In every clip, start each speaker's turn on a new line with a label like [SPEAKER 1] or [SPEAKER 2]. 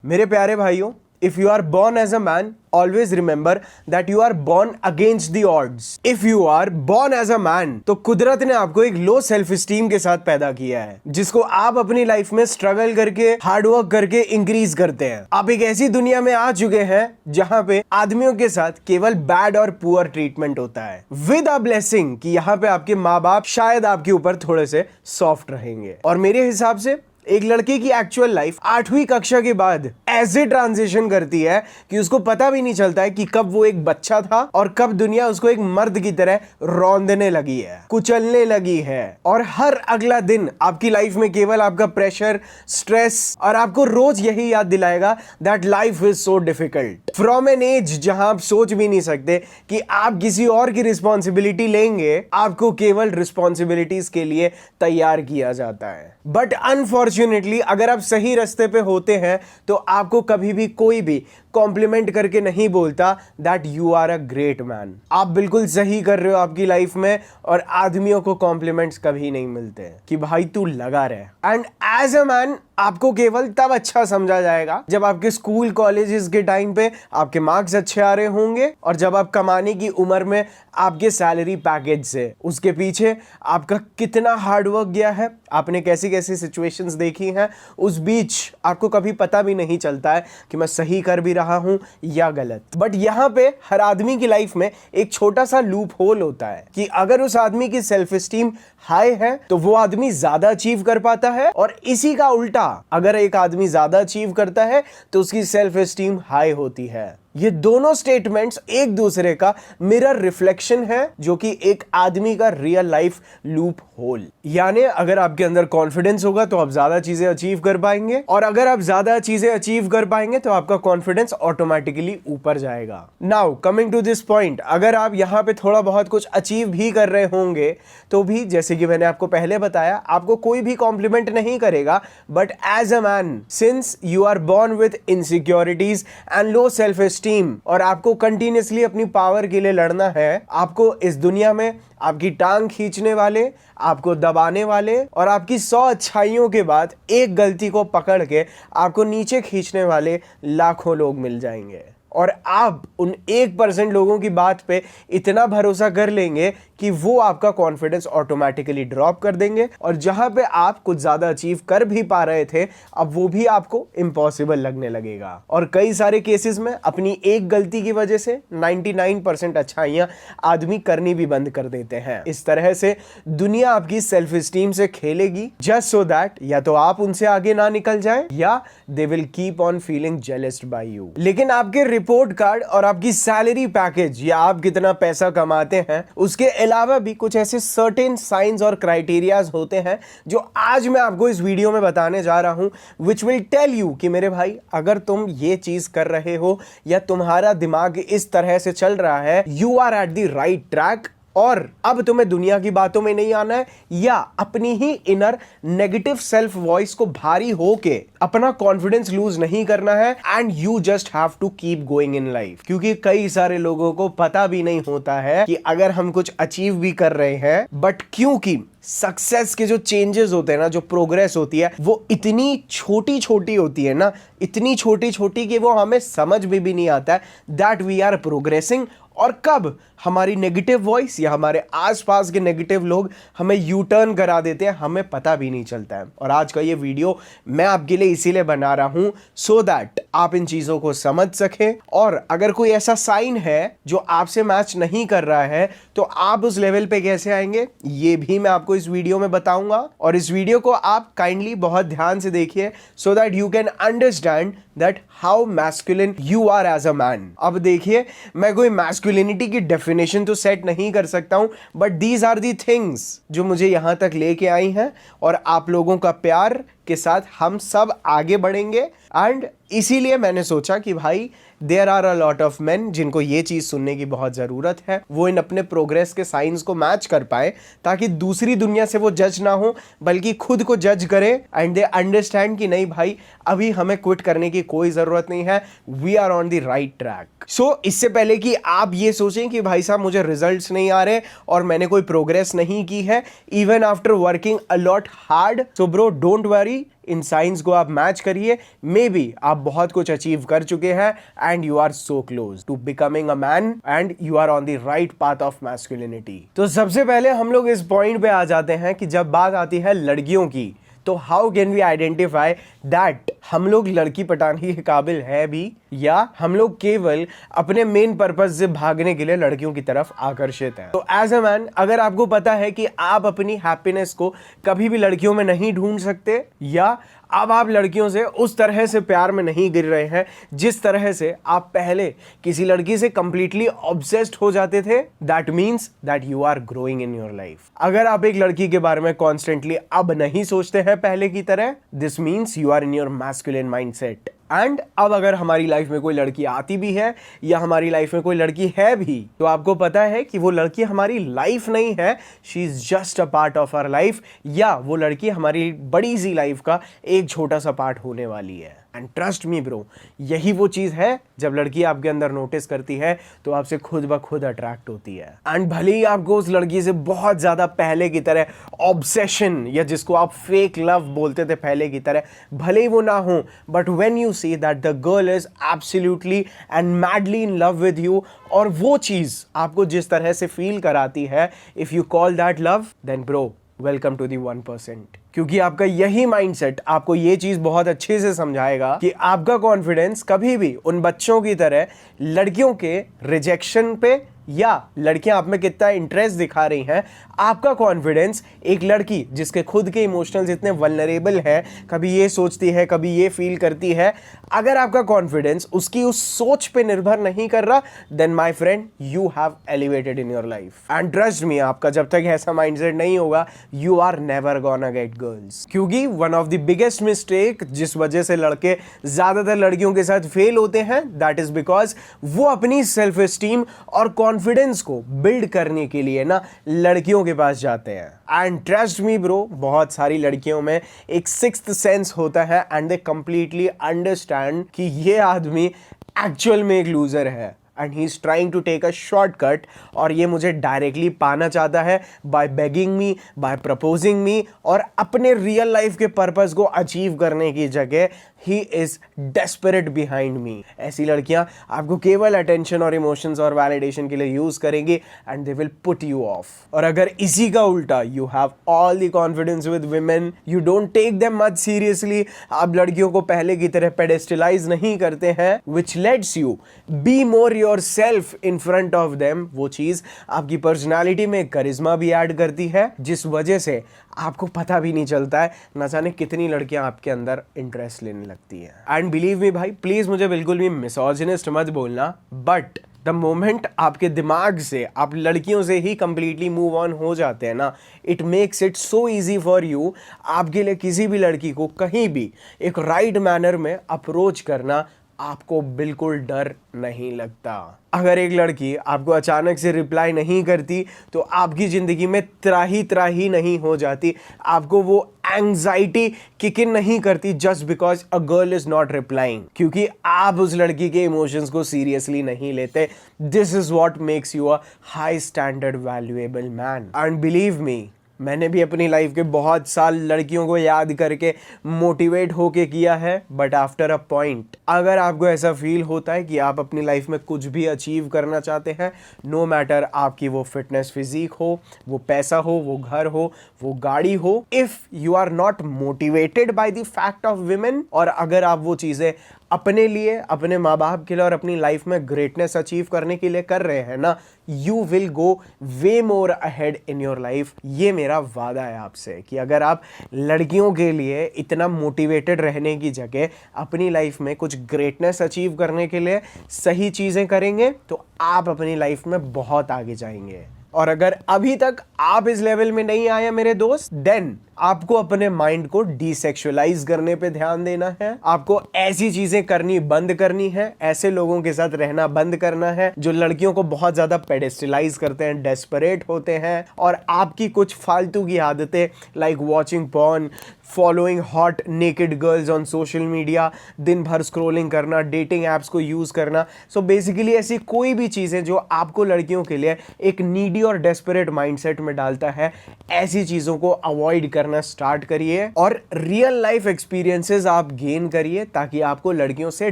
[SPEAKER 1] मेरे प्यारे भाइयों, if you are born as a man, always remember that you are born against the odds. If you are born as a man, तो कुदरत ने आपको एक लो सेल्फ स्टीम के साथ पैदा किया है, जिसको आप अपनी लाइफ में स्ट्रगल करके, हार्डवर्क करके इंक्रीज करते हैं। आप एक ऐसी दुनिया में आ चुके हैं जहां पे आदमियों के साथ केवल बैड और पुअर ट्रीटमेंट होता है, विद अ ब्लेसिंग कि यहाँ पे आपके माँ बाप शायद आपके ऊपर थोड़े से सॉफ्ट रहेंगे। और मेरे हिसाब से एक लड़के की एक्चुअल लाइफ 8वीं कक्षा के बाद ऐसे ट्रांजिशन करती है कि उसको पता भी नहीं चलता है कि कब वो एक बच्चा था और कब दुनिया उसको एक मर्द की तरह रौंदने लगी है, कुचलने लगी है। और हर अगला दिन आपकी लाइफ में केवल आपका प्रेशर, स्ट्रेस और आपको रोज यही याद दिलाएगा that life is so difficult. From an age जहां आप सोच भी नहीं सकते कि आप किसी और की रिस्पॉन्सिबिलिटी लेंगे, आपको केवल रिस्पॉन्सिबिलिटीज के लिए तैयार किया जाता है। बट अनफॉर्चुनेटली अगर आप सही रास्ते पे होते हैं तो आपको कभी भी कोई भी कॉम्प्लीमेंट करके नहीं बोलता that you are a great man. आप बिल्कुल सही कर रहे हो आपकी लाइफ में, और आदमियों को कॉम्प्लीमेंट्स कभी नहीं मिलते कि भाई तू लगा रहे। एंड एज अ मैन आपको केवल तब अच्छा समझा जाएगा जब आपके स्कूल कॉलेजेस के टाइम पे आपके मार्क्स अच्छे आ रहे होंगे, और जब आप कमाने की उम्र में आपके सैलरी पैकेज से उसके पीछे आपका कितना हार्डवर्क गया है, आपने कैसी कैसी सिचुएशंस देखी हैं, उस बीच आपको कभी पता भी नहीं चलता है कि मैं सही कर भी रहा हूं या गलत। बट यहां पे हर आदमी की लाइफ में एक छोटा सा लूप होल होता है कि अगर उस आदमी की सेल्फ स्टीम हाई है तो वो आदमी ज्यादा अचीव कर पाता है, और इसी का उल्टा अगर एक आदमी ज्यादा अचीव करता है तो उसकी सेल्फ स्टीम हाई होती है। ये दोनों स्टेटमेंट्स एक दूसरे का मिरर रिफ्लेक्शन है, जो कि एक आदमी का रियल लाइफ लूप होल। यानी अगर आपके अंदर कॉन्फिडेंस होगा तो आप ज्यादा चीजें अचीव कर पाएंगे, और अगर आप ज्यादा चीजें अचीव कर पाएंगे तो आपका कॉन्फिडेंस ऑटोमेटिकली ऊपर जाएगा। Now coming to this point, अगर आप यहां पे थोड़ा बहुत कुछ अचीव भी कर रहे होंगे तो भी, जैसे कि मैंने आपको पहले बताया, आपको कोई भी कॉम्प्लीमेंट नहीं करेगा। But as a man, since you are born with insecurities and low self esteem, और आपको कंटिन्यूअसली अपनी पावर के लिए लड़ना है, आपको इस दुनिया में आपकी टांग खींचने वाले, आपको दबाने वाले, और आपकी 100 अच्छाइयों के बाद एक गलती को पकड़ के आपको नीचे खींचने वाले लाखों लोग मिल जाएंगे। और आप उन 1% लोगों की बात पे इतना भरोसा कर लेंगे कि वो आपका कॉन्फिडेंस ऑटोमेटिकली ड्रॉप कर देंगे, और जहां पे आप कुछ ज्यादा अचीव कर भी पा रहे थे, अब वो भी आपको इम्पॉसिबल लगने लगेगा। और कई सारे केसेस में अपनी एक गलती की वजह से 99% अच्छाइयां आदमी करनी भी बंद कर देते हैं। इस तरह से दुनिया आपकी सेल्फ स्टीम से खेलेगी, जस्ट सो दैट या तो आप उनसे आगे ना निकल जाए, या they will keep on feeling jealous by you. लेकिन आपके रिपोर्ट कार्ड और आपकी सैलरी पैकेज, या आप कितना पैसा कमाते हैं, उसके अलावा भी कुछ ऐसे सर्टेन साइंस और क्राइटेरियाज होते हैं जो आज मैं आपको इस वीडियो में बताने जा रहा हूं, विच विल टेल यू कि मेरे भाई, अगर तुम ये चीज कर रहे हो या तुम्हारा दिमाग इस तरह से चल रहा है, you are at the right track. और अब तुम्हें दुनिया की बातों में नहीं आना है, या अपनी ही इनर नेगेटिव सेल्फ वॉइस को भारी होके अपना कॉन्फिडेंस लूज नहीं करना है, and you just have to keep going in life. क्योंकि कई सारे लोगों को पता भी नहीं होता है कि अगर हम कुछ अचीव भी कर रहे हैं, बट क्योंकि सक्सेस के जो चेंजेस होते हैं ना, जो प्रोग्रेस होती है, वो इतनी छोटी छोटी होती है ना, इतनी छोटी छोटी कि वो हमें समझ में भी नहीं आता है दैट वी आर प्रोग्रेसिंग, और कब हमारी नेगेटिव वॉइस या हमारे आसपास के नेगेटिव लोग हमें यू टर्न करा देते हैं, हमें पता भी नहीं चलता है। और आज का ये वीडियो मैं आपके लिए इसीलिए बना रहा हूं, सो दैट आप इन चीजों को समझ सकें, और अगर कोई ऐसा साइन है जो आपसे मैच नहीं कर रहा है तो आप उस लेवल पे कैसे आएंगे, ये भी मैं आपको इस वीडियो में बताऊंगा। और इस वीडियो को आप काइंडली बहुत ध्यान से देखिए, so that you can understand that how masculine you are as a man. अब देखिए, मैं कोई मैस्कुलिनिटी की डेफिनेशन तो सेट नहीं कर सकता हूं, but these are the things जो मुझे यहां तक लेके आई हैं, और आप लोगों का प्यार के साथ हम सब आगे बढ़ेंगे। एंड इसीलिए मैंने सोचा कि भाई, there are a lot of men जिनको ये चीज सुनने की बहुत जरूरत है, वो इन अपने प्रोग्रेस के साइंस को मैच कर पाए, ताकि दूसरी दुनिया से वो जज ना हो, बल्कि खुद को जज करें, एंड दे अंडरस्टैंड कि नहीं भाई, अभी हमें क्विट करने की कोई जरूरत नहीं है, we are on the right track. So इससे पहले कि आप ये सोचें कि भाई साहब मुझे रिजल्ट्स नहीं आ रहे और मैंने कोई प्रोग्रेस नहीं की है even after working a lot hard, so bro don't worry, in science को आप मैच करिए, मे बी आप बहुत कुछ अचीव कर चुके हैं and you are so close to becoming a man and you are on the right path of masculinity. तो सबसे पहले हम लोग इस पॉइंट पे आ जाते हैं कि जब बात आती है लड़कियों की, तो how can we identify that हम लोग लड़की पटाने के काबिल है भी, या हम लोग केवल अपने मेन पर्पस से भागने के लिए लड़कियों की तरफ आकर्षित हैं। तो एज अ मैन अगर आपको पता है कि आप अपनी हैप्पीनेस को कभी भी लड़कियों में नहीं ढूंढ सकते, या अब आप लड़कियों से उस तरह से प्यार में नहीं गिर रहे हैं जिस तरह से आप पहले किसी लड़की से कंप्लीटली ऑब्सेस्ड हो जाते थे, that means that you are growing in your life. अगर आप एक लड़की के बारे में कॉन्स्टेंटली अब नहीं सोचते हैं पहले की तरह, this means you are in your masculine mindset. And अब अगर हमारी लाइफ में कोई लड़की आती भी है या हमारी लाइफ में कोई लड़की है भी, तो आपको पता है कि वो लड़की हमारी लाइफ नहीं है, she is just a part of our life, या वो लड़की हमारी बड़ी सी लाइफ का एक छोटा सा पार्ट होने वाली है। एंड ट्रस्ट मी ब्रो, यही वो चीज है जब लड़की आपके अंदर नोटिस करती है तो आपसे खुद ब खुद अट्रैक्ट होती है। एंड भले ही आपको उस लड़की से बहुत ज्यादा पहले की तरह ऑब्सेशन, या जिसको आप फेक लव बोलते थे पहले की तरह, भले ही वो ना हो, but when you see that the girl is absolutely and madly in love with you, और वो चीज आपको जिस तरह से फील कराती है, if you call that love, then bro welcome to the 1%। क्योंकि आपका यही माइंडसेट आपको ये चीज बहुत अच्छे से समझाएगा कि आपका कॉन्फिडेंस कभी भी उन बच्चों की तरह लड़कियों के रिजेक्शन पे या लड़कियां आप में कितना इंटरेस्ट दिखा रही हैं, आपका कॉन्फिडेंस एक लड़की जिसके खुद के इमोशनल्स इतने वल्नरेबल है, कभी ये सोचती है कभी ये फील करती है, अगर आपका कॉन्फिडेंस उसकी उस सोच पे निर्भर नहीं कर रहा, then my friend you have elevated in your life. And trust me, आपका जब तक ऐसा माइंडसेट नहीं होगा, you are never gonna get girls. क्योंकि one of the biggest mistake जिस वजह से लड़के ज्यादातर लड़कियों के साथ फेल होते हैं, दैट इज बिकॉज वो अपनी सेल्फ एस्टीम और कॉन्फिडेंस को बिल्ड करने के लिए ना लड़कियों के पास जाते हैं। एंड ट्रस्ट मी ब्रो, बहुत सारी लड़कियों में एक सिक्स्थ सेंस होता है एंड दे कंप्लीटली अंडरस्टैंड कि ये आदमी एक्चुअल में एक लूजर है and he is trying to take a shortcut, और ये मुझे डायरेक्टली पाना चाहता है by begging me, by proposing me, और अपने रियल लाइफ के पर्पस को अचीव करने की जगह he is desperate behind me. ऐसी लड़कियां आपको केवल अटेंशन और इमोशंस और वैलिडेशन के लिए यूज करेंगी and they will put you off. और अगर इसी का उल्टा, you have all the confidence with women, you don't take them much seriously, आप लड़कियों को पहले की तरह पेडेस्टलाइज नहीं करते हैं, which lets you be more yourself in front of them, वो चीज आपकी पर्सनालिटी में करिश्मा भी ऐड करती है, जिस वजह से आपको पता भी नहीं चलता है न जाने कितनी लड़कियां आपके अंदर इंटरेस्ट लेने लगती है। एंड बिलीव मी भाई, प्लीज मुझे बिल्कुल भी मिसोजिनिस्ट मत बोलना, बट द मोमेंट आपके दिमाग से आप लड़कियों से ही कंप्लीटली मूव ऑन हो जाते हैं ना, it makes it so easy for you, आपके लिए किसी भी लड़की को कहीं भी एक राइट मैनर में अप्रोच करना आपको बिल्कुल डर नहीं लगता। अगर एक लड़की आपको अचानक से रिप्लाई नहीं करती तो आपकी जिंदगी में त्राही नहीं हो जाती, आपको वो एंग्जाइटी किक इन नहीं करती just because a girl is not replying, क्योंकि आप उस लड़की के इमोशंस को सीरियसली नहीं लेते। This is what makes you a high standard valuable man. And believe me, मैंने भी अपनी लाइफ के बहुत साल लड़कियों को याद करके मोटिवेट होके किया है, बट आफ्टर अ पॉइंट अगर आपको ऐसा फील होता है कि आप अपनी लाइफ में कुछ भी अचीव करना चाहते हैं, नो मैटर आपकी वो फिटनेस फिजिक हो, वो पैसा हो, वो घर हो, वो गाड़ी हो, if you are not motivated by the fact of women, और अगर आप वो चीजें अपने लिए, अपने माँ बाप के लिए और अपनी लाइफ में ग्रेटनेस अचीव करने के लिए कर रहे हैं ना, you will go way more ahead in your life. ये मेरा वादा है आपसे कि अगर आप लड़कियों के लिए इतना मोटिवेटेड रहने की जगह अपनी लाइफ में कुछ ग्रेटनेस अचीव करने के लिए सही चीजें करेंगे, तो आप अपनी लाइफ में बहुत आगे जाएंगे। और अगर अभी तक आप इस लेवल में नहीं आए मेरे दोस्त, देन आपको अपने माइंड को डिसेक्सुअलाइज करने पे ध्यान देना है, आपको ऐसी चीजें करनी बंद करनी है, ऐसे लोगों के साथ रहना बंद करना है जो लड़कियों को बहुत ज्यादा पेडेस्टलाइज करते हैं, डेस्परेट होते हैं, और आपकी कुछ फालतू की आदतें like watching porn, following hot naked girls on social media, दिन भर स्क्रोलिंग करना, डेटिंग एप्स को यूज करना। सो बेसिकली ऐसी कोई भी चीजें जो आपको लड़कियों के लिए एक नीडी और डेस्परेट माइंडसेट में डालता है, ऐसी चीजों को अवॉइड करना स्टार्ट करिए और रियल लाइफ एक्सपीरियंसेस आप गेन करिए ताकि आपको लड़कियों से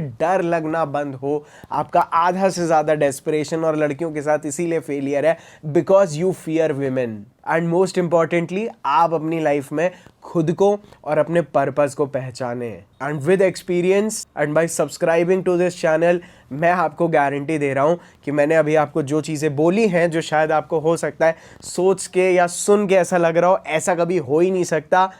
[SPEAKER 1] डर लगना बंद हो। आपका आधा से ज्यादा डेस्परेशन और लड़कियों के साथ इसीलिए फेलियर है because you fear women. And most importantly आप अपनी लाइफ में खुद को और अपने पर्पस को पहचाने। And with experience and by subscribing to this channel, मैं आपको गारंटी दे रहा हूं कि मैंने अभी आपको जो चीज़ें बोली हैं, जो शायद आपको हो सकता है सोच के या सुन के ऐसा लग रहा हो, ऐसा कभी हो ही नहीं सकता।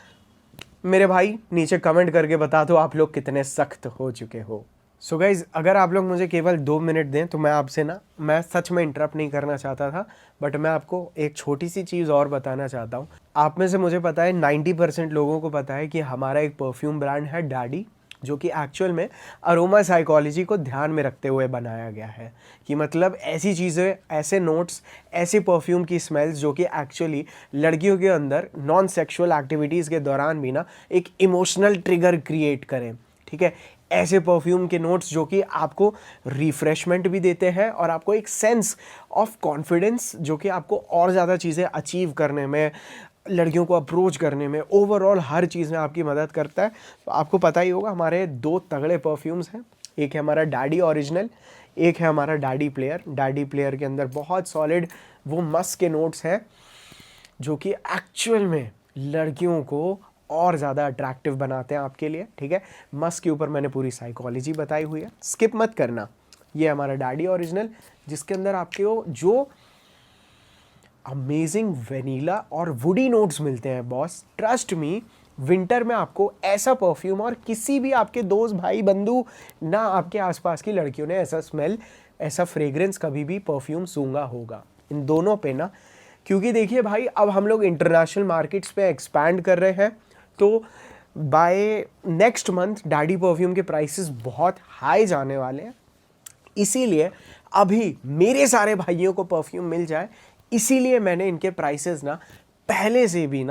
[SPEAKER 1] मेरे भाई नीचे कमेंट करके बता दो आप लोग कितने सख्त हो चुके हो। सो गाइज, अगर आप लोग मुझे केवल 2 मिनट दें तो मैं आपसे मैं सच में इंटरप्ट नहीं करना चाहता था, बट मैं आपको एक छोटी सी चीज़ और बताना चाहता हूँ। आप में से मुझे पता है 90% लोगों को पता है कि हमारा एक परफ्यूम ब्रांड है डैडी, जो कि एक्चुअल में अरोमा साइकोलॉजी को ध्यान में रखते हुए बनाया गया है। कि मतलब ऐसी चीज़ें, ऐसे नोट्स, ऐसे परफ्यूम की स्मेल्स जो कि एक्चुअली लड़कियों के अंदर नॉन सेक्सुअल एक्टिविटीज़ के दौरान भी एक इमोशनल ट्रिगर क्रिएट करें। ठीक है, ऐसे परफ्यूम के नोट्स जो कि आपको रिफ्रेशमेंट भी देते हैं और आपको एक सेंस ऑफ कॉन्फिडेंस, जो कि आपको और ज़्यादा चीज़ें अचीव करने में, लड़कियों को अप्रोच करने में, ओवरऑल हर चीज़ में आपकी मदद करता है। तो आपको पता ही होगा हमारे 2 तगड़े परफ्यूम्स हैं। एक है हमारा डैडी ओरिजिनल, एक है हमारा डैडी प्लेयर। डैडी प्लेयर के अंदर बहुत सॉलिड वो मस्क के नोट्स हैं जो कि एक्चुअल में लड़कियों को और ज़्यादा अट्रैक्टिव बनाते हैं आपके लिए। ठीक है, मस्क के ऊपर मैंने पूरी साइकोलॉजी बताई हुई है, स्किप मत करना। ये हमारा डैडी ओरिजिनल, जिसके अंदर आपको जो अमेजिंग वेनिला और वुडी नोट्स मिलते हैं बॉस। ट्रस्ट मी, विंटर में आपको ऐसा परफ्यूम और किसी भी आपके दोस्त, भाई, बंधु, ना आपके आसपास की लड़कियों ने ऐसा स्मेल, ऐसा फ्रेग्रेंस कभी भी परफ्यूम सूंघा होगा इन दोनों पे क्योंकि देखिए भाई, अब हम लोग इंटरनेशनल मार्केट्स पे एक्सपैंड कर रहे हैं, तो by next month daddy perfume के प्राइसेस बहुत हाई जाने वाले हैं। इसीलिए अभी मेरे सारे भाइयों को परफ्यूम मिल जाए, इसीलिए मैंने इनके प्राइसेस पहले से भी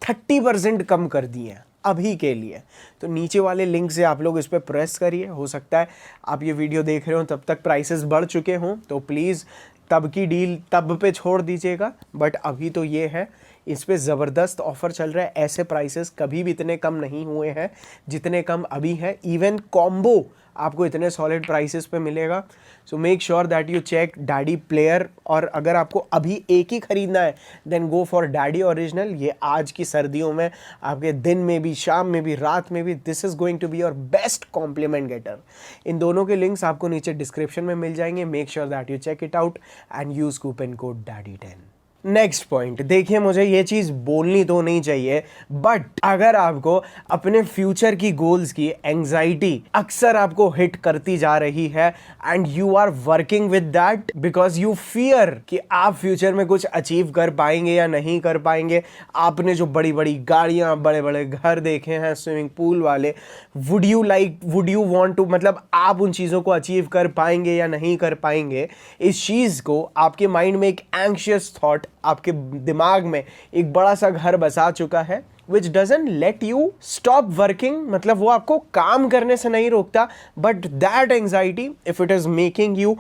[SPEAKER 1] 30% कम कर दिए हैं अभी के लिए। तो नीचे वाले लिंक से आप लोग इस पर प्रेस करिए। हो सकता है आप ये वीडियो देख रहे हो तब तक प्राइसेस बढ़ चुके हों, तो प्लीज़ तब की डील तब पे छोड़ दीजिएगा, बट अभी तो ये है, इस पे ज़बरदस्त ऑफ़र चल रहा है। ऐसे प्राइसेस कभी भी इतने कम नहीं हुए हैं जितने कम अभी हैं। इवन कॉम्बो आपको इतने सॉलिड प्राइसेस पे मिलेगा। So make sure that you check daddy player, और अगर आपको अभी एक ही खरीदना है then go for daddy original. ये आज की सर्दियों में आपके दिन में भी, शाम में भी, रात में भी, this is going to be your best compliment getter. इन दोनों के लिंक्स आपको नीचे डिस्क्रिप्शन में मिल जाएंगे। Make sure that you check it out and use coupon code DADDY10। Next point, देखिए मुझे ये चीज़ बोलनी तो नहीं चाहिए, बट अगर आपको अपने फ्यूचर की गोल्स की एंजाइटी अक्सर आपको हिट करती जा रही है and you are working with that because you fear कि आप फ्यूचर में कुछ अचीव कर पाएंगे या नहीं कर पाएंगे। आपने जो बड़ी बड़ी गाड़ियां, बड़े बड़े घर देखे हैं, स्विमिंग पूल वाले, वुड यू वांट टू, मतलब आप उन चीज़ों को अचीव कर पाएंगे या नहीं कर पाएंगे, इस चीज़ को आपके माइंड में एक एंग्शियस थॉट, आपके दिमाग में एक बड़ा सा घर बसा चुका है which doesn't let you stop working। मतलब वो आपको काम करने से नहीं रोकता, but that anxiety if it is making you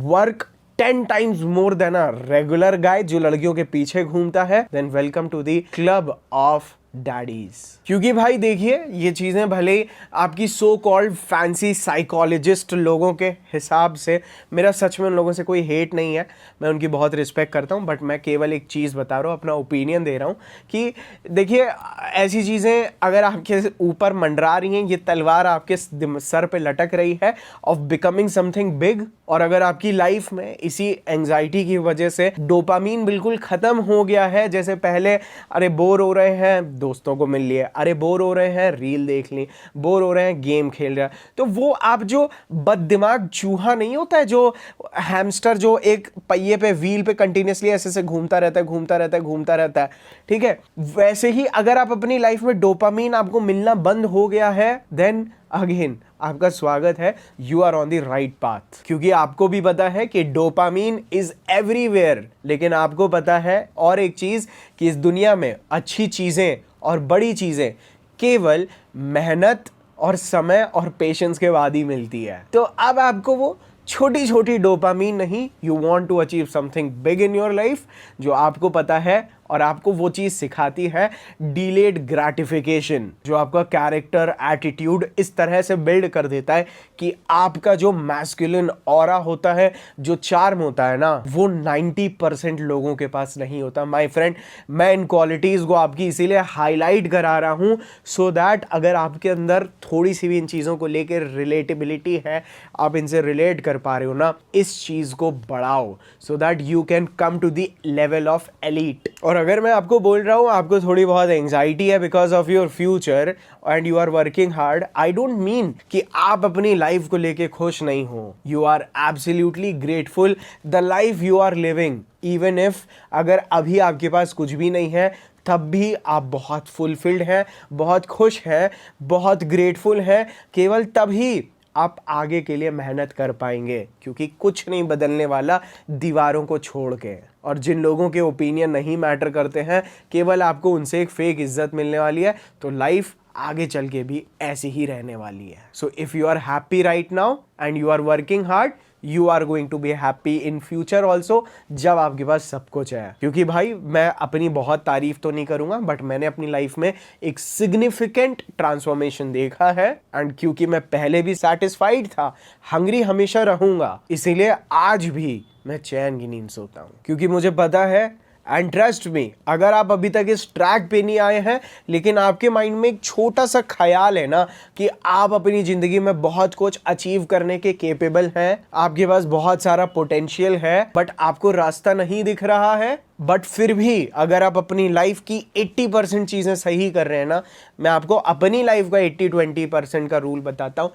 [SPEAKER 1] work 10 times more than a regular guy जो लड़कियों के पीछे घूमता है, then welcome to the club of daddies. क्योंकि भाई देखिए, ये चीज़ें भले आपकी सो कॉल्ड फैंसी साइकोलॉजिस्ट लोगों के हिसाब से, मेरा सच में उन लोगों से कोई हेट नहीं है, मैं उनकी बहुत रिस्पेक्ट करता हूँ, बट मैं केवल एक चीज़ बता रहा हूँ, अपना ओपिनियन दे रहा हूँ कि देखिए ऐसी चीज़ें अगर आपके ऊपर मंडरा रही हैं, ये तलवार आपके सर पे लटक रही है ऑफ बिकमिंग समथिंग बिग, और अगर आपकी लाइफ में इसी एंजाइटी की वजह से डोपामीन बिल्कुल ख़त्म हो गया है, जैसे पहले अरे बोर हो रहे हैं, दोस्तों को मिल लिए, अरे बोर हो रहे हैं रील देख ली, बोर हो रहे हैं गेम खेल रहे हैं। तो वो आप जो बददिमाग चूहा नहीं होता है, जो हैमस्टर जो एक पहिए पे व्हील पे कंटिन्यूसली ऐसे से घूमता रहता है, घूमता रहता है, घूमता रहता है, ठीक है, वैसे ही अगर आप अपनी लाइफ में डोपामीन आपको मिलना बंद हो गया है, देन अगेन आपका स्वागत है, you are on the right path. क्योंकि आपको भी पता है कि डोपामीन इज एवरीवेयर, लेकिन आपको पता है और एक चीज कि इस दुनिया में अच्छी चीजें और बड़ी चीजें केवल मेहनत और समय और पेशेंस के बाद ही मिलती है। तो अब आपको वो छोटी छोटी डोपामीन नहीं, you want to achieve something big in your life, जो आपको पता है और आपको वो चीज सिखाती है डिलेड ग्रेटिफिकेशन, जो आपका कैरेक्टर एटीट्यूड इस तरह से बिल्ड कर देता है कि आपका जो मैस्कुलिन ऑरा होता है, जो चार्म होता है ना, वो 90% लोगों के पास नहीं होता। माय फ्रेंड, मैं इन क्वालिटीज को आपकी इसीलिए हाईलाइट करा रहा हूं सो दैट अगर आपके अंदर थोड़ी सी भी इन चीजों को लेकर रिलेटेबिलिटी है, आप इनसे रिलेट कर पा रहे हो ना, इस चीज को बढ़ाओ so that you can come to the level of elite. और अगर मैं आपको बोल रहा हूँ आपको थोड़ी बहुत एंजाइटी है because of your future and you are working hard, I don't mean कि आप अपनी लाइफ को लेके खुश नहीं हो। You are absolutely grateful the life you are living, even if अगर अभी आपके पास कुछ भी नहीं है, तब भी आप बहुत फुलफिल्ड हैं, बहुत खुश हैं, बहुत ग्रेटफुल हैं। केवल तभी आप आगे के लिए मेहनत कर पाएंगे, क्योंकि कुछ नहीं बदलने वाला दीवारों को छोड़ के। और जिन लोगों के ओपिनियन नहीं मैटर करते हैं, केवल आपको उनसे एक फेक इज्जत मिलने वाली है, तो लाइफ आगे चल के भी ऐसी ही रहने वाली है। So if you are happy right now and you are working hard, you are going to be happy in future also, जब आपके पास सब कुछ है। क्योंकि भाई मैं अपनी बहुत तारीफ तो नहीं करूंगा, बट मैंने अपनी लाइफ में एक सिग्निफिकेंट ट्रांसफॉर्मेशन देखा है, एंड क्योंकि मैं पहले भी सेटिस्फाइड था, हंग्री हमेशा रहूंगा, इसीलिए आज भी मैं चैन की नींद सोता हूं, क्योंकि मुझे पता है एंड ट्रस्ट मी, अगर आप अभी तक इस ट्रैक पे नहीं आए हैं, लेकिन आपके माइंड में एक छोटा सा ख्याल है ना कि आप अपनी जिंदगी में बहुत कुछ अचीव करने के केपेबल हैं, आपके पास बहुत सारा पोटेंशियल है, बट आपको रास्ता नहीं दिख रहा है, बट फिर भी अगर आप अपनी लाइफ की 80% चीज़ें सही कर रहे हैं ना, मैं आपको अपनी लाइफ का 80-20% का रूल बताता हूँ।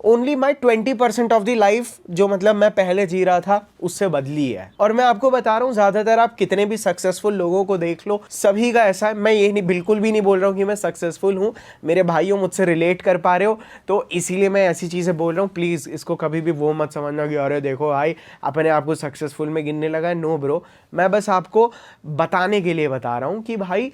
[SPEAKER 1] Only my 20% of the life जो मतलब मैं पहले जी रहा था उससे बदली है। और मैं आपको बता रहा हूँ, ज़्यादातर आप कितने भी सक्सेसफुल लोगों को देख लो, सभी का ऐसा है। मैं ये नहीं, बिल्कुल भी नहीं बोल रहा हूँ कि मैं सक्सेसफुल हूँ, मेरे भाइयों मुझसे रिलेट कर पा रहे हो, तो इसीलिए मैं ऐसी चीज़ें बोल रहा हूँ। प्लीज़ इसको कभी भी वो मत समझना कि अरे देखो भाई अपने आप को सक्सेसफुल में गिनने लगा है। नो ब्रो, मैं बस आपको बताने के लिए बता रहा हूं कि भाई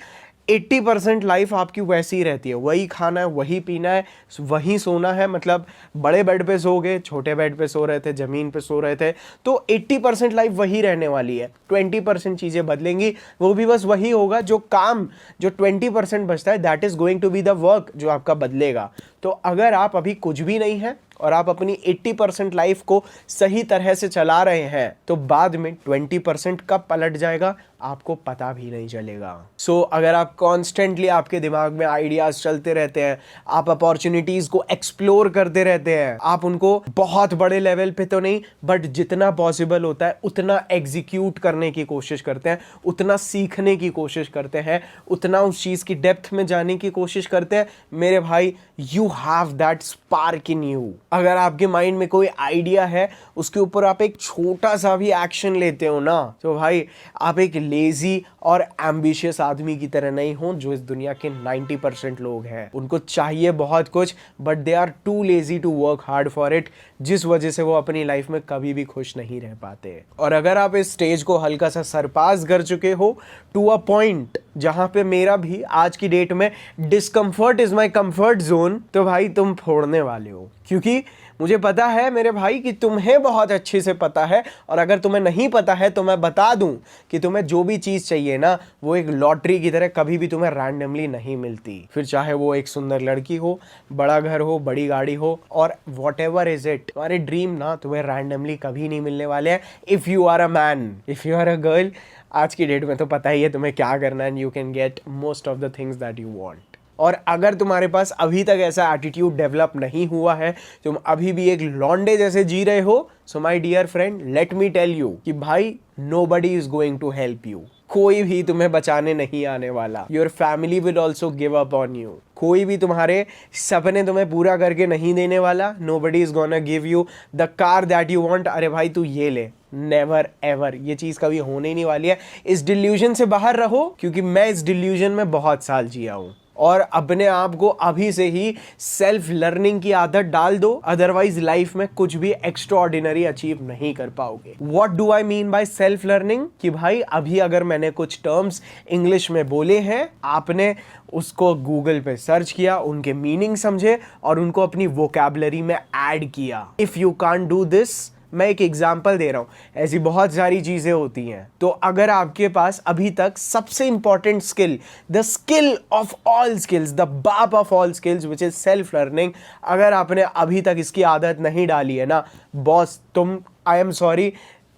[SPEAKER 1] 80% लाइफ आपकी वैसी ही रहती है, वही खाना है, वही पीना है, वही सोना है। मतलब बड़े बेड पे सो गए, छोटे बेड पे सो रहे थे, जमीन पे सो रहे थे, तो 80% लाइफ वही रहने वाली है। 20% चीज़ें बदलेंगी, वो भी बस वही होगा जो काम, जो 20% बचता है, that is going to be the work जो आपका बदलेगा। तो अगर आप अभी कुछ भी नहीं है और आप अपनी 80% लाइफ को सही तरह से चला रहे हैं, तो बाद में 20% कब पलट जाएगा आपको पता भी नहीं चलेगा। सो अगर आप कॉन्स्टेंटली, आपके दिमाग में आइडियाज चलते रहते हैं, आप अपॉर्चुनिटीज को एक्सप्लोर करते रहते हैं, आप उनको बहुत बड़े लेवल पे तो नहीं बट जितना पॉसिबल होता है उतना एग्जीक्यूट करने की कोशिश करते हैं, उतना सीखने की कोशिश करते हैं, उतना उस चीज की डेप्थ में जाने की कोशिश करते हैं, मेरे भाई you have that spark in you. अगर आपके माइंड में कोई आइडिया है, उसके ऊपर आप एक छोटा सा भी एक्शन लेते हो ना, तो भाई आप एक लेजी और एम्बिशियस आदमी की तरह नहीं हो जो इस दुनिया के 90% लोग हैं। उनको चाहिए बहुत कुछ but they are too lazy to work hard for it, जिस वजह से वो अपनी लाइफ में कभी भी खुश नहीं रह पाते। और अगर आप इस स्टेज को हल्का सा सरपास कर चुके हो टू अ पॉइंट जहां पे मेरा भी आज की डेट में discomfort is my comfort zone, तो भाई तुम फोड़ने वाले हो। क्योंकि मुझे पता है मेरे भाई कि तुम्हें बहुत अच्छे से पता है, और अगर तुम्हें नहीं पता है तो मैं बता दूं कि तुम्हें जो भी चीज़ चाहिए ना, वो एक लॉटरी की तरह कभी भी तुम्हें रैंडमली नहीं मिलती। फिर चाहे वो एक सुंदर लड़की हो, बड़ा घर हो, बड़ी गाड़ी हो, और वॉट एवर इज इट, तुम्हारे ड्रीम ना तुम्हें रैंडमली कभी नहीं मिलने वाले हैं। If you are a man, if you are a girl, आज की डेट में तो पता ही है तुम्हें क्या करना है, and you can get most of the things that you want. और अगर तुम्हारे पास अभी तक ऐसा एटीट्यूड डेवलप नहीं हुआ है, तुम अभी भी एक लॉन्डे जैसे जी रहे हो, so my dear friend, let me tell you कि भाई nobody is going to help you. कोई भी तुम्हें बचाने नहीं आने वाला। Your family will also give up on you. कोई भी तुम्हारे सपने तुम्हें पूरा करके नहीं देने वाला। Nobody is gonna give you the car that you want. अरे भाई तू ये ले, नेवर एवर, ये चीज कभी होने ही नहीं वाली है। इस डिल्यूजन से बाहर रहो, क्योंकि मैं इस डिल्यूजन में बहुत साल जिया हूं। और अपने आप को अभी से ही सेल्फ लर्निंग की आदत डाल दो, अदरवाइज लाइफ में कुछ भी एक्स्ट्रा ऑर्डिनरी अचीव नहीं कर पाओगे। What do I mean by self learning? कि भाई अभी अगर मैंने कुछ टर्म्स इंग्लिश में बोले हैं, आपने उसको गूगल पे सर्च किया, उनके मीनिंग समझे और उनको अपनी वोकैबुलरी में ऐड किया। If you can't do this, मैं एक एग्जाम्पल दे रहा हूं, ऐसी बहुत सारी चीजें होती हैं। तो अगर आपके पास अभी तक सबसे important skill, the skill of all skills, the बाप of all skills which is self learning, अगर आपने अभी तक इसकी आदत नहीं डाली है ना बॉस, तुम आई एम सॉरी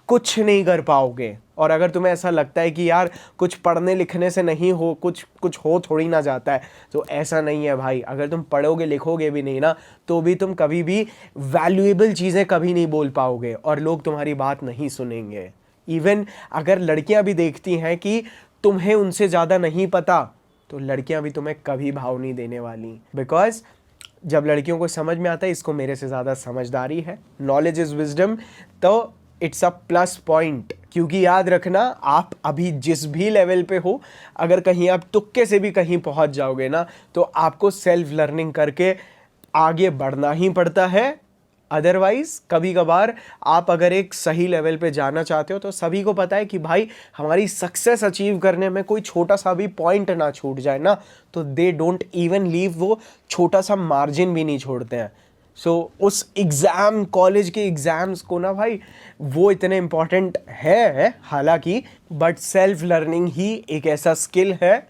[SPEAKER 1] कुछ नहीं कर पाओगे। और अगर तुम्हें ऐसा लगता है कि यार कुछ पढ़ने लिखने से नहीं हो, कुछ हो थोड़ी ना जाता है, तो ऐसा नहीं है भाई। अगर तुम पढ़ोगे लिखोगे भी नहीं ना, तो भी तुम कभी भी वैल्यूएबल चीज़ें कभी नहीं बोल पाओगे और लोग तुम्हारी बात नहीं सुनेंगे। इवन अगर लड़कियां भी देखती हैं कि तुम्हें उनसे ज़्यादा नहीं पता, तो लड़कियां भी तुम्हें कभी भाव नहीं देने वाली। बिकॉज जब लड़कियों को समझ में आता है इसको मेरे से ज़्यादा समझदारी है, नॉलेज इज़ विजडम, तो इट्स अ प्लस पॉइंट। क्योंकि याद रखना, आप अभी जिस भी लेवल पे हो, अगर कहीं आप तुक्के से भी कहीं पहुंच जाओगे ना, तो आपको सेल्फ लर्निंग करके आगे बढ़ना ही पड़ता है। अदरवाइज कभी कभार आप अगर एक सही लेवल पे जाना चाहते हो, तो सभी को पता है कि भाई हमारी सक्सेस अचीव करने में कोई छोटा सा भी पॉइंट ना छूट जाए ना, तो दे डोंट इवन लीव, वो छोटा सा मार्जिन भी नहीं छोड़ते हैं। सो उस एग्ज़ाम, कॉलेज के एग्ज़ाम्स को ना भाई, वो इतने इम्पॉर्टेंट है हालांकि, बट सेल्फ लर्निंग ही एक ऐसा स्किल है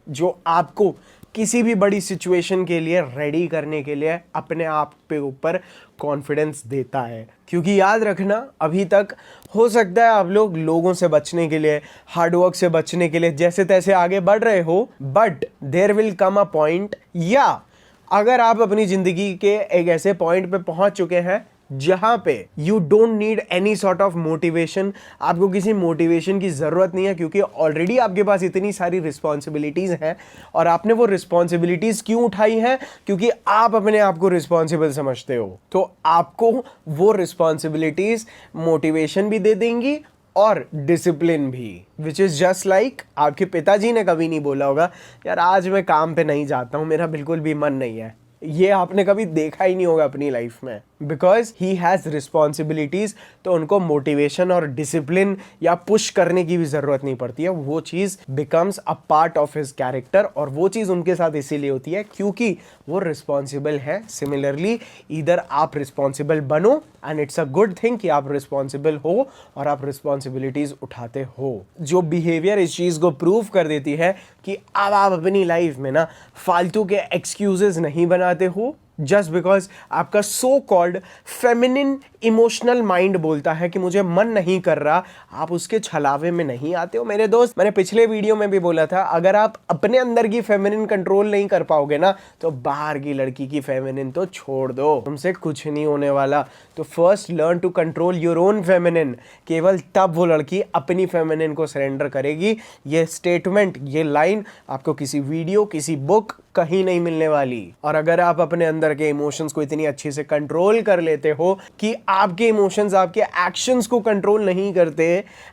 [SPEAKER 1] जो आपको किसी भी बड़ी सिचुएशन के लिए रेडी करने के लिए अपने आप पे ऊपर कॉन्फिडेंस देता है। क्योंकि याद रखना, अभी तक हो सकता है आप लोग लोगों से बचने के लिए, हार्डवर्क से बचने के लिए जैसे तैसे आगे बढ़ रहे हो, but there will come a point, या अगर आप अपनी ज़िंदगी के एक ऐसे पॉइंट पे पहुंच चुके हैं जहां पे you don't need any sort of motivation, आपको किसी मोटिवेशन की ज़रूरत नहीं है, क्योंकि ऑलरेडी आपके पास इतनी सारी रिस्पॉन्सिबिलिटीज़ हैं। और आपने वो रिस्पॉन्सिबिलिटीज़ क्यों उठाई हैं? क्योंकि आप अपने आप को रिस्पॉन्सिबल समझते हो। तो आपको वो रिस्पॉन्सिबिलिटीज़ मोटिवेशन भी दे देंगी और डिसिप्लिन भी, विच इज़ जस्ट लाइक आपके पिताजी ने कभी नहीं बोला होगा यार आज मैं काम पे नहीं जाता हूँ, मेरा बिल्कुल भी मन नहीं है। ये आपने कभी देखा ही नहीं होगा अपनी लाइफ में, बिकॉज ही हैज़ रिस्पॉन्सिबिलिटीज़। तो उनको मोटिवेशन और डिसिप्लिन या पुश करने की भी ज़रूरत नहीं पड़ती है, वो चीज़ becomes a part of his character. और वो चीज़ उनके साथ इसीलिए होती है क्योंकि वो रिस्पॉन्सिबल है। सिमिलरली इधर आप रिस्पॉन्सिबल बनो, and it's a good thing कि आप रिस्पॉन्सिबल हो और आप रिस्पॉन्सिबिलिटीज़ उठाते हो। जो बिहेवियर इस चीज़ को प्रूव कर देती है कि अब आप अपनी लाइफ में ना फालतू के एक्सक्यूजेस नहीं बनाते हो, जस्ट बिकॉज आपका so called feminine emotional mind बोलता है कि मुझे मन नहीं कर रहा, आप उसके छलावे में नहीं आते हो। मेरे दोस्त, मैंने पिछले वीडियो में भी बोला था, अगर आप अपने अंदर की फेमिनिन कंट्रोल नहीं कर पाओगे ना, तो बाहर की लड़की की फेमिनिन तो छोड़ दो, तुमसे कुछ नहीं होने वाला। तो first learn to control your own feminine. केवल तब वो लड़की अपनी फेमिनिन को सरेंडर करेगी। ये स्टेटमेंट, ये लाइन आपको किसी वीडियो, किसी बुक, कहीं नहीं मिलने वाली। और अगर आप अपने अंदर के इमोशंस को इतनी अच्छे से कंट्रोल कर लेते हो कि आपके इमोशंस आपके एक्शंस को कंट्रोल नहीं करते,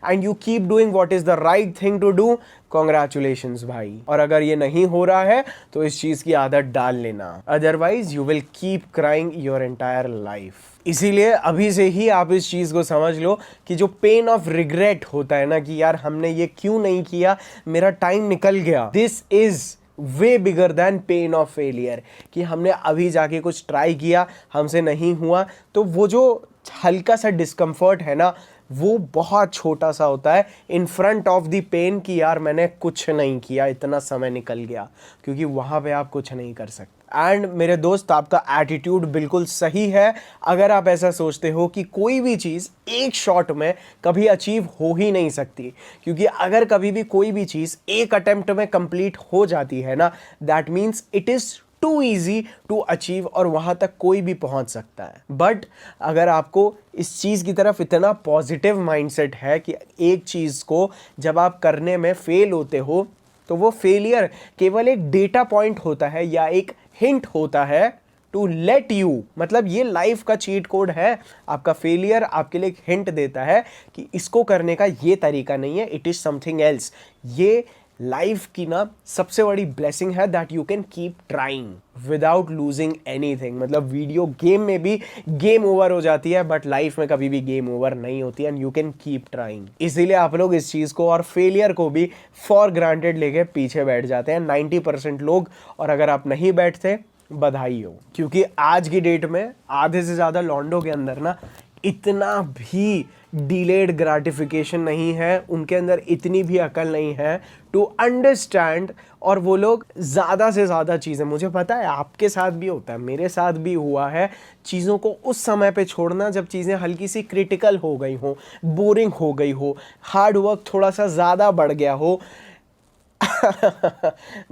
[SPEAKER 1] and you keep doing what is the right thing to do, congratulations भाई। और अगर ये नहीं हो रहा है तो इस चीज की आदत डाल लेना, otherwise you will keep crying your entire life. इसीलिए अभी से ही आप इस चीज को समझ लो कि जो पेन ऑफ रिग्रेट होता है ना, कि यार हमने ये क्यों नहीं किया, मेरा टाइम निकल गया, this is way bigger than pain of failure. कि हमने अभी जाके कुछ ट्राई किया, हमसे नहीं हुआ, तो वो जो हल्का सा डिस्कम्फर्ट है ना, वो बहुत छोटा सा होता है in front of the pain कि यार मैंने कुछ नहीं किया, इतना समय निकल गया। क्योंकि वहाँ पे आप कुछ नहीं कर सकते। एंड मेरे दोस्त, आपका एटीट्यूड बिल्कुल सही है अगर आप ऐसा सोचते हो कि कोई भी चीज़ एक शॉट में कभी अचीव हो ही नहीं सकती। क्योंकि अगर कभी भी कोई भी चीज़ एक अटेम्प्ट में कंप्लीट हो जाती है ना, that means it is too easy to achieve और वहां तक कोई भी पहुंच सकता है। बट अगर आपको इस चीज की तरफ इतना पॉजिटिव माइंडसेट है कि एक चीज को जब आप करने में फेल होते हो तो वो फेलियर केवल एक डेटा पॉइंट होता है या एक हिंट होता है टू लेट यू, मतलब ये लाइफ का चीट कोड है। आपका फेलियर आपके लिए एक हिंट देता है कि इसको करने का ये तरीका नहीं है, इट इज समथिंग एल्स। ये लाइफ की ना सबसे बड़ी ब्लेसिंग है that you can keep trying without losing anything. मतलब वीडियो गेम में भी गेम ओवर हो जाती है बट लाइफ में कभी भी गेम ओवर नहीं होती and you can keep trying. इसीलिए आप लोग इस चीज को और फेलियर को भी फॉर ग्रांटेड लेके पीछे बैठ जाते हैं 90% लोग। और अगर आप नहीं बैठते, बधाई हो, क्योंकि आज की डेट में आधे से ज्यादा लॉन्डो के अंदर ना इतना भी डिलेड ग्रेटिफिकेशन नहीं है, उनके अंदर इतनी भी अकल नहीं है टू अंडरस्टैंड। और वो लोग ज़्यादा से ज़्यादा चीज़ें, मुझे पता है आपके साथ भी होता है, मेरे साथ भी हुआ है, चीज़ों को उस समय पे छोड़ना जब चीज़ें हल्की सी क्रिटिकल हो गई हो, बोरिंग हो गई हो, हार्ड वर्क थोड़ा सा ज़्यादा बढ़ गया हो।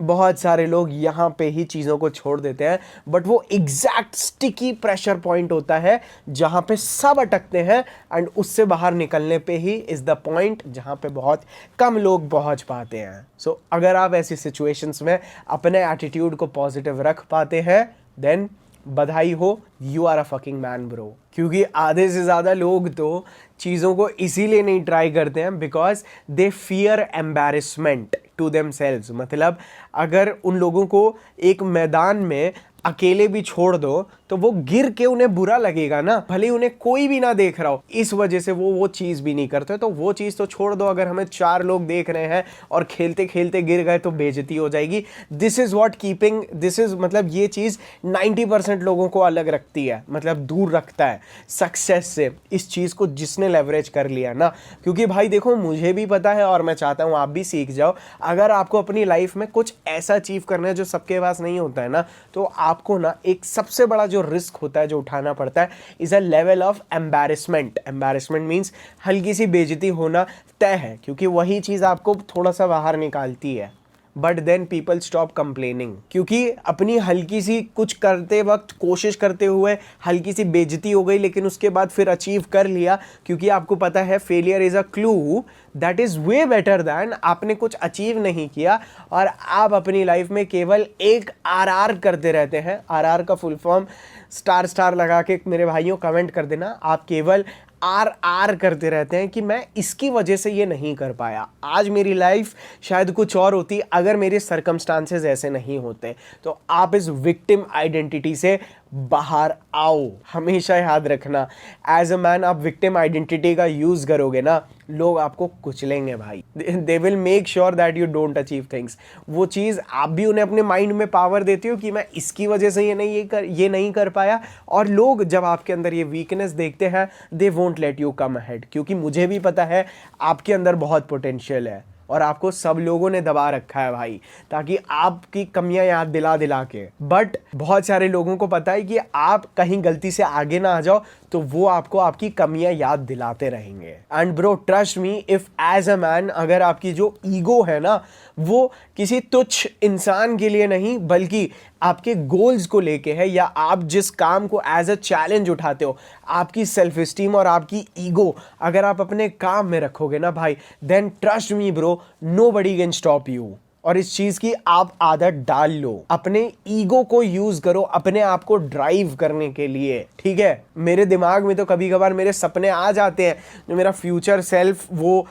[SPEAKER 1] बहुत सारे लोग यहाँ पे ही चीज़ों को छोड़ देते हैं बट वो एग्जैक्ट स्टिकी प्रेशर पॉइंट होता है जहाँ पे सब अटकते हैं एंड उससे बाहर निकलने पे ही इज़ द पॉइंट जहाँ पे बहुत कम लोग पहुँच पाते हैं। सो अगर आप ऐसी सिचुएशंस में अपने एटीट्यूड को पॉजिटिव रख पाते हैं देन बधाई हो, you are a fucking man bro. क्योंकि आधे से ज़्यादा लोग तो चीज़ों को इसीलिए नहीं ट्राई करते हैं because they fear embarrassment to themselves. मतलब अगर उन लोगों को एक मैदान में अकेले भी छोड़ दो तो वो गिर के उन्हें बुरा लगेगा ना, भले उन्हें कोई भी ना देख रहा हो। इस वजह से वो चीज़ भी नहीं करते। तो वो चीज़ तो छोड़ दो, अगर हमें 4 लोग देख रहे हैं और खेलते खेलते गिर गए तो बेइज्जती हो जाएगी। This is what keeping, this is मतलब ये चीज़ 90% लोगों को अलग रखती है, मतलब दूर रखता है सक्सेस से। इस चीज़ को जिसने लेवरेज कर लिया ना, क्योंकि भाई देखो मुझे भी पता है और मैं चाहता हूँ आप भी सीख जाओ। अगर आपको अपनी लाइफ में कुछ ऐसा अचीव करना है जो सबके पास नहीं होता है ना, तो आपको ना एक सबसे बड़ा जो रिस्क होता है जो उठाना पड़ता है is a level of embarrassment. Embarrassment means हल्की सी बेइज्जती होना तय है, क्योंकि वही चीज आपको थोड़ा सा बाहर निकालती है। But then people stop complaining, क्योंकि अपनी हल्की सी कुछ करते वक्त कोशिश करते हुए हल्की सी बेइज्जती हो गई लेकिन उसके बाद फिर अचीव कर लिया, क्योंकि आपको पता है failure is a clue that is way better than आपने कुछ अचीव नहीं किया और आप अपनी लाइफ में केवल एक RR करते रहते हैं। RR का फुल फॉर्म स्टार लगा के मेरे भाइयों कमेंट कर देना, आप केवल RR करते रहते हैं कि मैं इसकी वजह से ये नहीं कर पाया। आज मेरी लाइफ शायद कुछ और होती अगर मेरे सर्कमस्टांसेस ऐसे नहीं होते। तो आप इस विक्टिम आइडेंटिटी से बाहर आओ। हमेशा याद रखना, एज अ मैन आप विक्टिम आइडेंटिटी का यूज करोगे ना, लोग आपको कुचलेंगे भाई। They will make sure that you don't achieve things. वो चीज़ आप भी उन्हें अपने माइंड में पावर देती हो कि मैं इसकी वजह से ये नहीं कर पाया। और लोग जब आपके अंदर ये वीकनेस देखते हैं they won't let you come ahead, क्योंकि मुझे भी पता है आपके अंदर बहुत पोटेंशियल है और आपको सब लोगों ने दबा रखा है भाई, ताकि आपकी कमियां याद दिला दिला के। बट बहुत सारे लोगों को पता है कि आप कहीं गलती से आगे ना आ जाओ तो वो आपको आपकी कमियां याद दिलाते रहेंगे। And bro trust me, if as a man अगर आपकी जो ईगो है ना वो किसी तुच्छ इंसान के लिए नहीं बल्कि आपके गोल्स को लेके है, या आप जिस काम को एज अ चैलेंज उठाते हो, आपकी सेल्फ स्टीम और आपकी ईगो अगर आप अपने काम में रखोगे ना भाई, then trust me bro, nobody can stop you. और इस चीज की आप आदत डाल लो, अपने ईगो को यूज करो अपने आप को ड्राइव करने के लिए, ठीक है। मेरे दिमाग में तो कभी कभार मेरे सपने आ जाते हैं, जो मेरा फ्यूचर सेल्फ वो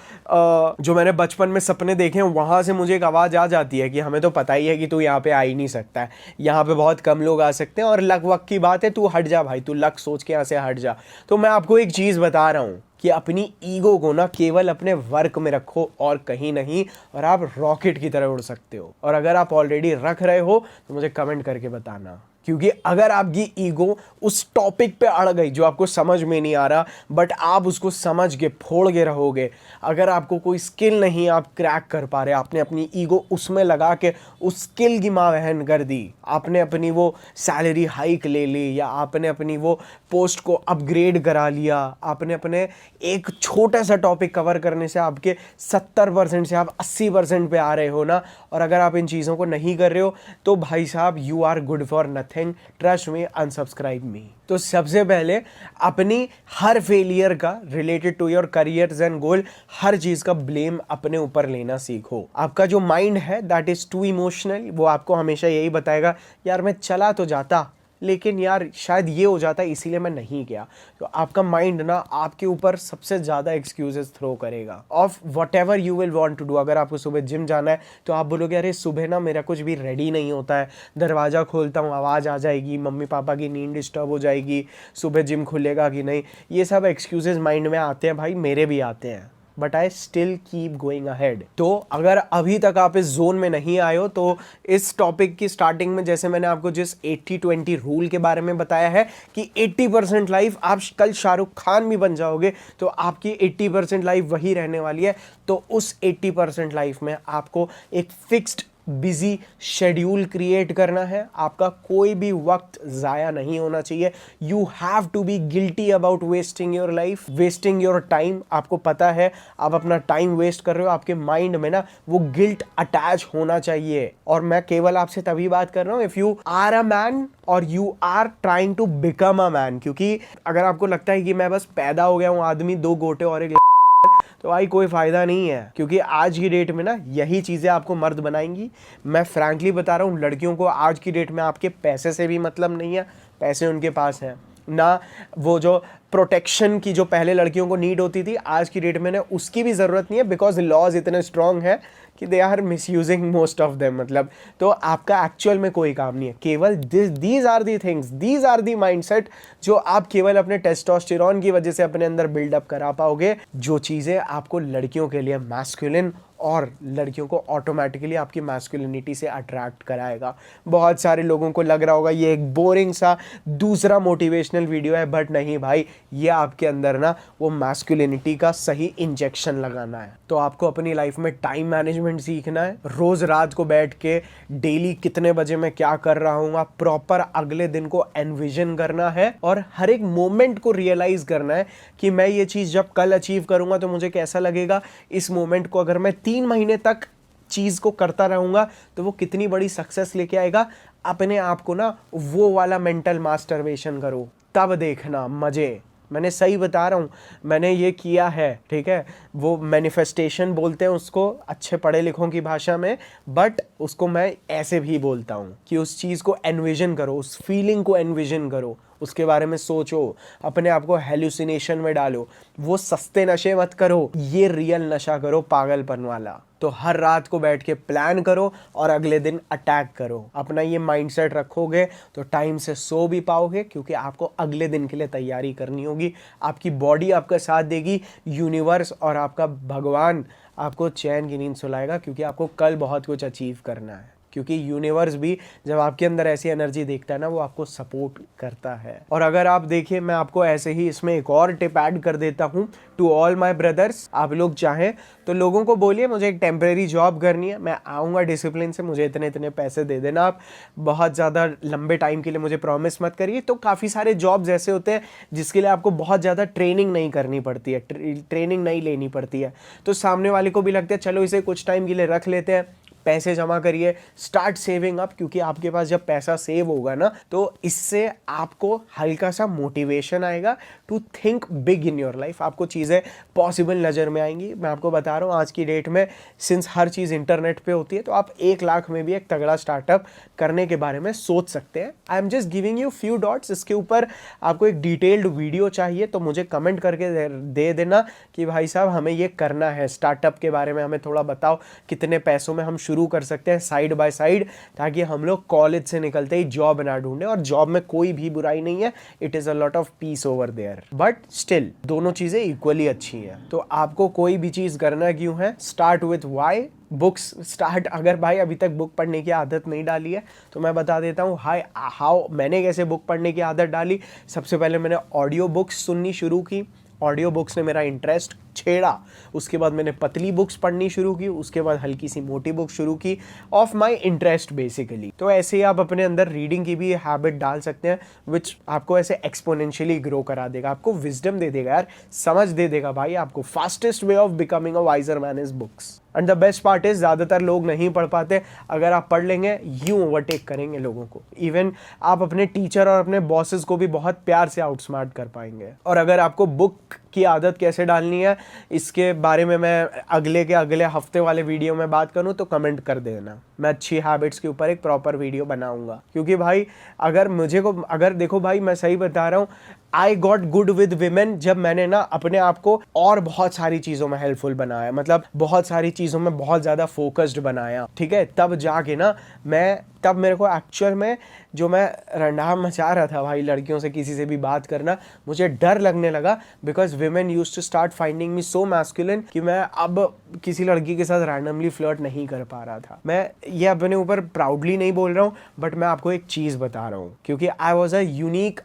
[SPEAKER 1] जो मैंने बचपन में सपने देखे हैं वहां से मुझे एक आवाज आ जाती है कि हमें तो पता ही है कि तू यहाँ पे आ ही नहीं सकता है, यहाँ पे बहुत कम लोग आ सकते हैं और लक वक की बात है, तू हट जा भाई, तू लक सोच के यहाँ से हट जा। तो मैं आपको एक चीज बता रहा हूँ कि अपनी ईगो को ना केवल अपने वर्क में रखो और कहीं नहीं, और आप रॉकेट की तरह उड़ सकते हो। और अगर आप ऑलरेडी रख रहे हो तो मुझे कमेंट करके बताना। क्योंकि अगर आपकी ईगो उस टॉपिक पे अड़ गई जो आपको समझ में नहीं आ रहा, बट आप उसको समझ के फोड़ के रहोगे, अगर आपको कोई स्किल नहीं आप क्रैक कर पा रहे, आपने अपनी ईगो उसमें लगा के उस स्किल की माँ बहन कर दी, आपने अपनी वो सैलरी हाइक ले ली, या आपने अपनी वो पोस्ट को अपग्रेड करा लिया, आपने अपने एक छोटा सा टॉपिक कवर करने से आपके 70% से आप 80% पे आ रहे हो ना, और अगर आप इन चीज़ों को नहीं कर रहे हो तो भाई साहब you are good for nothing, trust me, unsubscribe me. तो सबसे पहले अपनी हर फेलियर का related to your careers and goal, हर चीज़ का ब्लेम अपने ऊपर लेना सीखो। आपका जो माइंड है दैट इज़ टू इमोशनल, वो आपको हमेशा यही बताएगा यार मैं चला तो जाता, लेकिन यार शायद ये हो जाता इसीलिए मैं नहीं गया। तो आपका माइंड ना आपके ऊपर सबसे ज़्यादा एक्सक्यूजेस थ्रो करेगा of whatever you will want to do. अगर आपको सुबह जिम जाना है तो आप बोलोगे अरे सुबह ना मेरा कुछ भी रेडी नहीं होता है, दरवाज़ा खोलता हूँ आवाज़ आ जाएगी, मम्मी पापा की नींद डिस्टर्ब हो जाएगी, सुबह जिम खुलेगा कि नहीं। ये सब एक्सक्यूजेस माइंड में आते हैं भाई, मेरे भी आते हैं, but I still keep going ahead. तो अगर अभी तक आप इस जोन में नहीं आए हो तो इस टॉपिक की स्टार्टिंग में जैसे मैंने आपको जिस 80-20 रूल के बारे में बताया है कि 80% लाइफ आप कल शाहरुख खान भी बन जाओगे तो आपकी 80% लाइफ वही रहने वाली है। तो उस 80% लाइफ में आपको एक फिक्स्ड बिजी शेड्यूल क्रिएट करना है, आपका कोई भी वक्त ज़ाया नहीं होना चाहिए। You have to be guilty about wasting your life, wasting your time. आपको पता है आप अपना टाइम वेस्ट कर रहे हो, आपके माइंड में ना वो गिल्ट अटैच होना चाहिए। और मैं केवल आपसे तभी बात कर रहा हूँ if you are a man और you are trying to become a man. क्योंकि अगर आपको लगता है कि मैं बस पैदा हो गया हूँ आदमी, 2 गोटे और एक तो भाई कोई फ़ायदा नहीं है, क्योंकि आज की डेट में ना यही चीज़ें आपको मर्द बनाएंगी। मैं फ्रैंकली बता रहा हूँ, लड़कियों को आज की डेट में आपके पैसे से भी मतलब नहीं है, पैसे उनके पास हैं ना। वो जो प्रोटेक्शन की जो पहले लड़कियों को नीड होती थी, आज की डेट में ना उसकी भी ज़रूरत नहीं है, बिकॉज लॉज इतने स्ट्रॉन्ग है कि they are misusing most of them. मतलब तो आपका एक्चुअल में कोई काम नहीं है, केवल these are the things, these are the mindset जो आप केवल अपने टेस्टोस्टेरोन की वजह से अपने अंदर बिल्डअप करा पाओगे, जो चीज़ें आपको लड़कियों के लिए मैस्कुलिन और लड़कियों को ऑटोमेटिकली आपकी मैस्कुलिनिटी से अट्रैक्ट कराएगा। बहुत सारे लोगों को लग रहा होगा ये एक बोरिंग सा दूसरा मोटिवेशनल वीडियो है, बट नहीं भाई, ये आपके अंदर ना वो मैस्कुलिनिटी का सही इंजेक्शन लगाना है। तो आपको अपनी लाइफ में टाइम मैनेजमेंट सीखना है, रोज रात को बैठ के डेली कितने बजे मैं क्या कर रहा हूँ, आप प्रॉपर अगले दिन को एनविजन करना है और हर एक मोमेंट को रियलाइज करना है कि मैं ये चीज़ जब कल अचीव करूँगा तो मुझे कैसा लगेगा। इस मोमेंट को अगर मैं 3 महीने तक चीज़ को करता रहूँगा तो वो कितनी बड़ी सक्सेस लेके आएगा। अपने आप को ना वो वाला मेंटल मास्टरबेशन करो, तब देखना मज़े। मैंने सही बता रहा हूँ, मैंने ये किया है, ठीक है। वो मैनिफेस्टेशन बोलते हैं उसको अच्छे पढ़े लिखों की भाषा में, बट उसको मैं ऐसे भी बोलता हूँ कि उस चीज़ को एनविजन करो, उस फीलिंग को एनविजन करो, उसके बारे में सोचो, अपने आप को हेलुसिनेशन में डालो। वो सस्ते नशे मत करो, ये रियल नशा करो, पागलपन वाला। तो हर रात को बैठ के प्लान करो और अगले दिन अटैक करो। अपना ये माइंडसेट रखोगे तो टाइम से सो भी पाओगे, क्योंकि आपको अगले दिन के लिए तैयारी करनी होगी। आपकी बॉडी आपका साथ देगी, यूनिवर्स और आपका भगवान आपको चैन की नींद सुलाएगा, क्योंकि आपको कल बहुत कुछ अचीव करना है। क्योंकि यूनिवर्स भी जब आपके अंदर ऐसी एनर्जी देखता है ना, वो आपको सपोर्ट करता है। और अगर आप देखिए, मैं आपको ऐसे ही इसमें एक और टिप ऐड कर देता हूँ टू ऑल माय ब्रदर्स। आप लोग चाहें तो लोगों को बोलिए मुझे एक टेम्परेरी जॉब करनी है, मैं आऊँगा डिसिप्लिन से, मुझे इतने इतने पैसे दे देना आप, बहुत ज़्यादा लंबे टाइम के लिए मुझे प्रॉमिस मत करिए। तो काफ़ी सारे जॉब्स ऐसे होते हैं जिसके लिए आपको बहुत ज़्यादा ट्रेनिंग नहीं करनी पड़ती है, ट्रेनिंग नहीं लेनी पड़ती है। तो सामने वाले को भी लगता है चलो इसे कुछ टाइम के लिए रख लेते हैं, पैसे जमा करिए, स्टार्ट सेविंग अप। क्योंकि आपके पास जब पैसा सेव होगा ना, तो इससे आपको हल्का सा मोटिवेशन आएगा to think big in your life. आपको चीज़ें पॉसिबल नज़र में आएंगी। मैं आपको बता रहा हूँ, आज की डेट में सिंस हर चीज़ इंटरनेट पे होती है, तो आप 1 लाख में भी एक तगड़ा स्टार्टअप करने के बारे में सोच सकते हैं। I am just giving you few dots. इसके ऊपर आपको एक डिटेल्ड वीडियो चाहिए तो मुझे कमेंट करके दे देना कि भाई साहब हमें ये करना है, स्टार्टअप के बारे में हमें थोड़ा बताओ, कितने पैसों में हम शुरू कर सकते हैं साइड बाय साइड, ताकि हम लोग कॉलेज से निकलते ही जॉब ना ढूंढे। और जॉब में कोई भी बुराई नहीं है, it is a lot of peace over there, but still दोनों चीजें इक्वली अच्छी हैं। तो आपको कोई भी चीज करना क्यों है, start with why books start, अगर भाई अभी तक बुक पढ़ने की आदत नहीं डाली है तो मैं बता देता हूँ हाउ मैंने कैसे बुक पढ़ने की आदत डाली। सबसे पहले मैंने ऑडियो बुक्स सुननी शुरू की, ऑडियो बुक्स ने मेरा इंटरेस्ट छेड़ा। उसके बाद मैंने पतली बुक्स पढ़नी शुरू की, उसके बाद हल्की सी मोटी बुक शुरू की, ऑफ माय इंटरेस्ट बेसिकली। तो ऐसे ही आप अपने अंदर रीडिंग की भी हैबिट डाल सकते हैं, विच आपको ऐसे एक्सपोनेंशियली ग्रो करा देगा, आपको विजडम दे देगा यार, समझ दे देगा भाई आपको। Fastest way of becoming a wiser man is books. And the best part is ज़्यादातर लोग नहीं पढ़ पाते, अगर आप पढ़ लेंगे यू ओवरटेक करेंगे लोगों को। इवन आप अपने टीचर और अपने बॉसेस को भी बहुत प्यार से आउटस्मार्ट कर पाएंगे। और अगर आपको बुक की आदत कैसे डालनी है इसके बारे में मैं अगले हफ्ते वाले वीडियो में बात करूं तो कमेंट कर देना, मैं अच्छी हैबिट्स के ऊपर एक प्रॉपर वीडियो बनाऊंगा। क्योंकि भाई अगर देखो भाई मैं सही बता रहा हूँ, I got good with women जब मैंने ना अपने आप को और बहुत सारी चीज़ों में हेल्पफुल बनाया, मतलब बहुत सारी चीज़ों में बहुत ज़्यादा फोकस्ड बनाया, ठीक है। तब जाके ना तब मेरे को एक्चुअल में जो मैं रंडाम मचा रहा था भाई लड़कियों से किसी से भी बात करना, मुझे डर लगने लगा। Because women use to start finding me so masculine कि मैं अब किसी लड़की के साथ रैंडमली फ्लर्ट नहीं कर पा रहा था। मैं ये अपने ऊपर प्राउडली नहीं बोल रहा हूँ, बट मैं आपको एक चीज़ बता रहा हूँ, क्योंकि आई वॉज अ यूनिक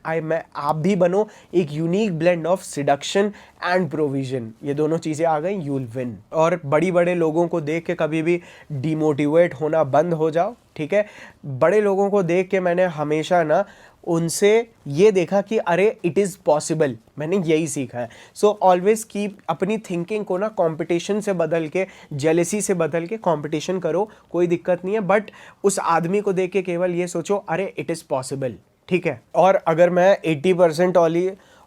[SPEAKER 1] आप भी बनो एक unique blend of seduction and provision. ये दोनों चीज़ें आ गई, यू विल विन। और बड़े लोगों को देख के कभी भी डिमोटिवेट होना बंद हो जाओ, ठीक है। बड़े लोगों को देख के मैंने हमेशा ना उनसे ये देखा कि अरे इट इज़ पॉसिबल, मैंने यही सीखा है। सो ऑलवेज कीप अपनी थिंकिंग को ना कंपटीशन से बदल के, जेलेसी से बदल के कंपटीशन करो, कोई दिक्कत नहीं है। बट उस आदमी को देख के केवल ये सोचो अरे इट इज़ पॉसिबल, ठीक है। और अगर मैं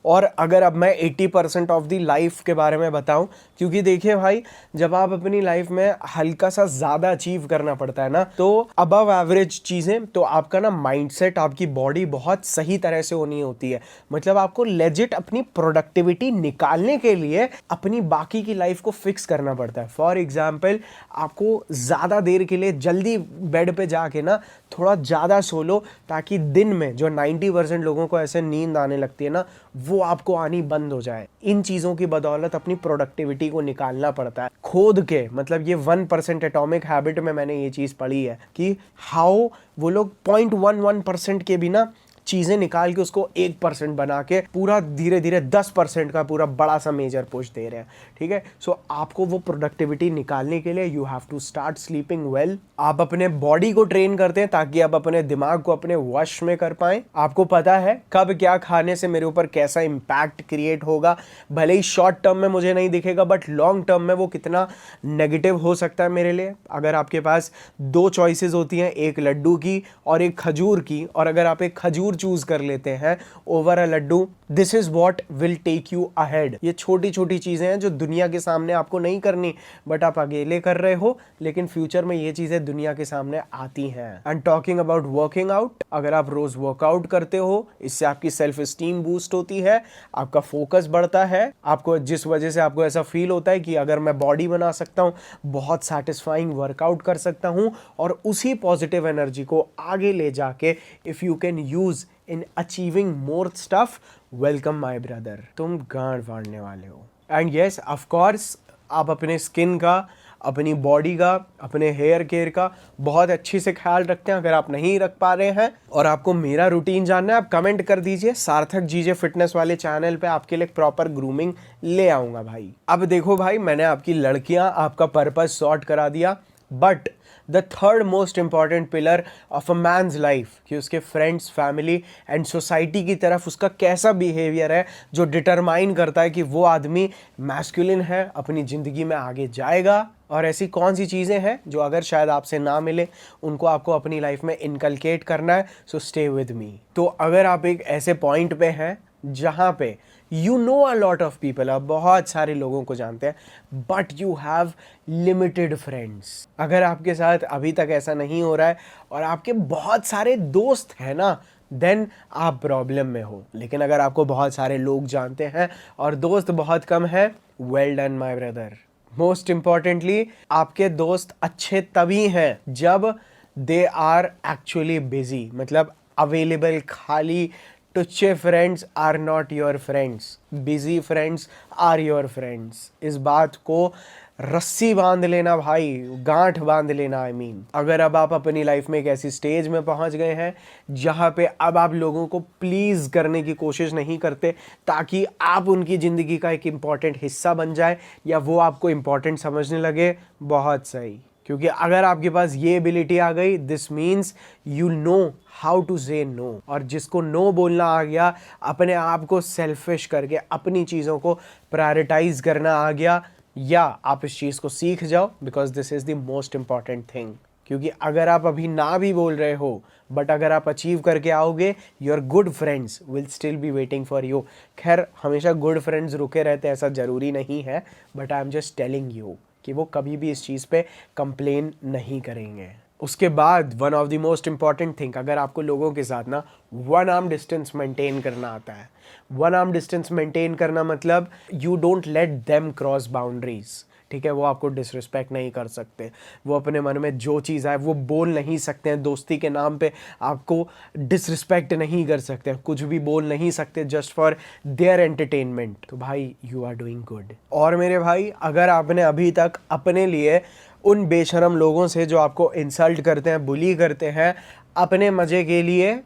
[SPEAKER 1] 80% ऑफ दी लाइफ के बारे में बताऊं, क्योंकि देखिए भाई जब आप अपनी लाइफ में हल्का सा ज़्यादा अचीव करना पड़ता है ना, तो अबव एवरेज चीज़ें, तो आपका ना माइंडसेट, आपकी बॉडी बहुत सही तरह से होनी होती है। मतलब आपको लेजिट अपनी प्रोडक्टिविटी निकालने के लिए अपनी बाकी की लाइफ को फिक्स करना पड़ता है। फॉर एग्जाम्पल, आपको ज़्यादा देर के लिए जल्दी बेड पे जाके ना थोड़ा ज़्यादा सो लो, ताकि दिन में जो 90% लोगों को ऐसे नींद आने लगती है ना, वो आपको आनी बंद हो जाए। इन चीज़ों की बदौलत अपनी प्रोडक्टिविटी को निकालना पड़ता है खोद के। मतलब ये 1% एटॉमिक हैबिट में मैंने ये चीज़ पढ़ी है कि हाउ वो लोग 0.11% के भी ना चीज़ें निकाल के उसको 1% बना के पूरा धीरे धीरे 10% का पूरा बड़ा सा मेजर पुश दे रहे हैं, ठीक है। सो आपको वो प्रोडक्टिविटी निकालने के लिए you have to start sleeping well. आप अपने बॉडी को ट्रेन करते हैं ताकि आप अपने दिमाग को अपने वश में कर पाएं। आपको पता है कब क्या खाने से मेरे ऊपर कैसा इम्पैक्ट क्रिएट होगा। भले ही शॉर्ट टर्म में मुझे नहीं दिखेगा, बट लॉन्ग टर्म में वो कितना नेगेटिव हो सकता है मेरे लिए। अगर आपके पास 2 चॉइसेस होती हैं, एक लड्डू की और एक खजूर की, और अगर आप एक खजूर चूज कर लेते हैं over a laddoo, this is what will take you ahead. ये छोटी छोटी चीजें हैं जो दुनिया के सामने आपको नहीं करनी, बट आप अकेले कर रहे हो, लेकिन फ्यूचर में ये चीजें दुनिया के सामने आती हैं। And talking about working out, अगर आप रोज वर्कआउट करते हो, इससे आपकी सेल्फ एस्टीम बूस्ट होती है, आपका फोकस बढ़ता है, आपको जिस वजह से आपको ऐसा फील होता है कि अगर मैं बॉडी बना सकता हूँ, बहुत सेटिस्फाइंग वर्कआउट कर सकता हूँ, और उसी पॉजिटिव एनर्जी को आगे ले जाके if you can use in achieving more stuff, welcome my brother, तुम गांड फाड़ने वाले हो। एंड यस ऑफ कोर्स, आप अपने स्किन का, अपनी बॉडी का, अपने हेयर केयर का बहुत अच्छे से ख्याल रखते हैं। अगर आप नहीं रख पा रहे हैं और आपको मेरा रूटीन जानना है, आप कमेंट कर दीजिए। सार्थक जीजे फिटनेस वाले चैनल पे आपके लिए प्रॉपर ग्रूमिंग ले आऊँगा भाई। अब देखो भाई, मैंने आपकी लड़कियाँ, आपका पर्पस सॉर्ट करा दिया, but the third most important pillar of a man's life, कि उसके फ्रेंड्स, फैमिली एंड सोसाइटी की तरफ उसका कैसा बिहेवियर है, जो डिटरमाइन करता है कि वो आदमी मैस्कुलिन है, अपनी ज़िंदगी में आगे जाएगा। और ऐसी कौन सी चीज़ें हैं जो अगर शायद आपसे ना मिले, उनको आपको अपनी लाइफ में इनकलकेट करना है। So stay with me. तो अगर आप एक ऐसे पॉइंट पे हैं जहाँ पे you know a lot of people, आप बहुत सारे लोगों को जानते हैं, but you have limited friends. अगर आपके साथ अभी तक ऐसा नहीं हो रहा है और आपके बहुत सारे दोस्त हैं ना, देन आप प्रॉब्लम में हो। लेकिन अगर आपको बहुत सारे लोग जानते हैं और दोस्त बहुत कम है, well done my brother. Most importantly, आपके दोस्त अच्छे तभी हैं जब दे आर एक्चुअली बिजी, मतलब अवेलेबल। खाली टुच्चे friends are not your friends, busy friends are your friends. इस बात को रस्सी बांध लेना भाई, गांठ बांध लेना। आई मीन अगर अब आप अपनी लाइफ में एक ऐसी स्टेज में पहुंच गए हैं जहां पे अब आप लोगों को प्लीज करने की कोशिश नहीं करते ताकि आप उनकी जिंदगी का एक इंपॉर्टेंट हिस्सा बन जाए या वो आपको इंपॉर्टेंट समझने लगे, बहुत सही। क्योंकि अगर आपके पास ये एबिलिटी आ गई, this means you know how to say no. और जिसको नो बोलना आ गया, अपने आप को सेल्फिश करके अपनी चीज़ों को प्रायोरिटाइज करना आ गया, या आप इस चीज़ को सीख जाओ, because this is the most important thing. क्योंकि अगर आप अभी ना भी बोल रहे हो, बट अगर आप अचीव करके आओगे, your good friends will still be waiting for you. खैर, हमेशा गुड फ्रेंड्स रुके रहते ऐसा ज़रूरी नहीं है, but I am just telling you कि वो कभी भी इस चीज़ पे कंप्लेन नहीं करेंगे। उसके बाद one of the most important thing, अगर आपको लोगों के साथ ना वन आर्म डिस्टेंस मेंटेन करना आता है। वन आर्म डिस्टेंस मेंटेन करना मतलब you don't let them cross boundaries. ठीक है, वो आपको डिसरिस्पेक्ट नहीं कर सकते, वो अपने मन में जो चीज़ आए वो बोल नहीं सकते हैं, दोस्ती के नाम पे आपको डिसरिस्पेक्ट नहीं कर सकते हैं, कुछ भी बोल नहीं सकते जस्ट फॉर देयर एंटरटेनमेंट। तो भाई यू आर डूइंग गुड। और मेरे भाई, अगर आपने अभी तक अपने लिए उन बेशरम लोगों से जो आपको इंसल्ट करते हैं, बुली करते हैं, अपने मज़े के लिए,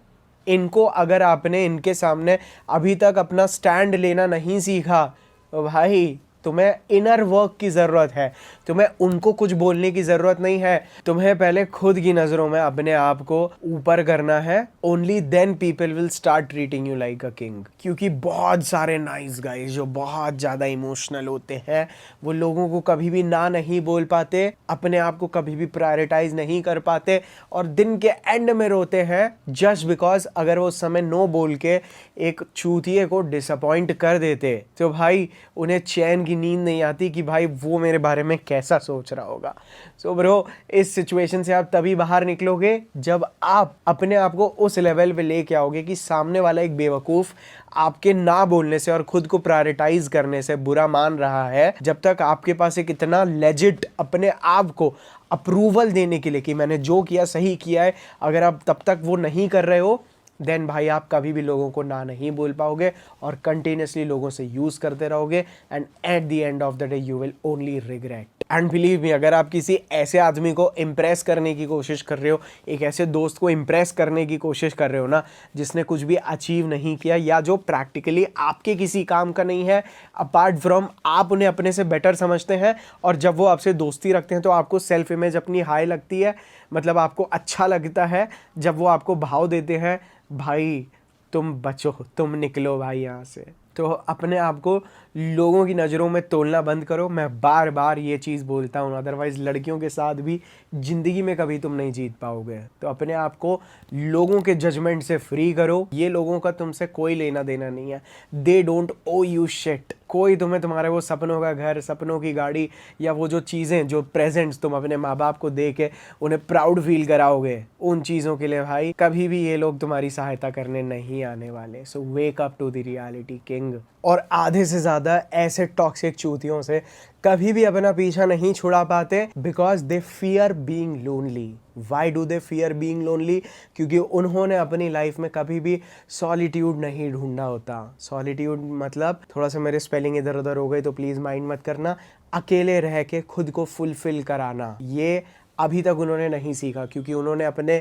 [SPEAKER 1] इनको अगर आपने इनके सामने अभी तक अपना स्टैंड लेना नहीं सीखा, तो भाई तुम्हें इनर वर्क की ज़रूरत है। तुम्हें उनको कुछ बोलने की ज़रूरत नहीं है। तुम्हें पहले खुद की नज़रों में अपने आप को ऊपर करना है। Only then people will start treating you like a king. क्योंकि बहुत सारे नाइस गाइज जो बहुत ज़्यादा इमोशनल होते हैं, वो लोगों को कभी भी ना नहीं बोल पाते, अपने आप को कभी भी प्रायोरिटाइज नहीं कर पाते, और दिन के एंड में रोते हैं जस्ट बिकॉज अगर वो उस समय नो बोल के एक चूतिए को डिसअपॉइंट कर देते तो भाई उन्हें चैन की नींद नहीं आती कि भाई वो मेरे बारे में कैसा सोच रहा होगा। सो ब्रो, इस सिचुएशन से आप तभी बाहर निकलोगे जब आप अपने आप को उस लेवल पे लेके आओगे कि सामने वाला एक बेवकूफ़ आपके ना बोलने से और खुद को प्रायोरिटाइज करने से बुरा मान रहा है। जब तक आपके पास एक इतना लेजिट अपने आप को अप्रूवल देने के लिए कि मैंने जो किया सही किया है, अगर आप तब तक वो नहीं कर रहे हो, देन भाई आप कभी भी लोगों को ना नहीं बोल पाओगे और कंटिन्यूसली लोगों से यूज़ करते रहोगे, and at the end of the day you will only regret. And believe me, अगर आप किसी ऐसे आदमी को इम्प्रेस करने की कोशिश कर रहे हो, एक ऐसे दोस्त को इम्प्रेस करने की कोशिश कर रहे हो ना, जिसने कुछ भी अचीव नहीं किया या जो प्रैक्टिकली आपके किसी काम का नहीं है, अपार्ट फ्रॉम आप उन्हें अपने से बेटर समझते हैं, और जब वो आपसे दोस्ती रखते हैं तो आपको सेल्फ इमेज अपनी हाई लगती है, मतलब आपको अच्छा लगता है जब वो आपको भाव देते हैं, भाई तुम बचो, तुम निकलो भाई यहाँ से। तो अपने आप को लोगों की नज़रों में तोलना बंद करो। मैं बार बार ये चीज़ बोलता हूँ, अदरवाइज़ लड़कियों के साथ भी ज़िंदगी में कभी तुम नहीं जीत पाओगे। तो अपने आप को लोगों के जजमेंट से फ्री करो। ये लोगों का तुमसे कोई लेना देना नहीं है। They don't owe you shit. कोई तुम्हें तुम्हारे वो सपनों का घर, सपनों की गाड़ी, या वो जो चीज़ें, जो प्रेजेंट्स तुम अपने माँ बाप को दे के उन्हें प्राउड फील कराओगे, उन चीज़ों के लिए भाई कभी भी ये लोग तुम्हारी सहायता करने नहीं आने वाले। So wake up to the reality king. और आधे से ज़्यादा ऐसे टॉक्सिक चूतियों से कभी भी अपना पीछा नहीं छुड़ा पाते, because they fear being lonely. Why do they fear being lonely? क्योंकि उन्होंने अपनी लाइफ में कभी भी सॉलिट्यूड नहीं ढूंढा होता। सॉलिट्यूड मतलब, थोड़ा सा मेरे स्पेलिंग इधर उधर हो गई तो प्लीज़ माइंड मत करना, अकेले रह के खुद को फुलफिल कराना, ये अभी तक उन्होंने नहीं सीखा। क्योंकि उन्होंने अपने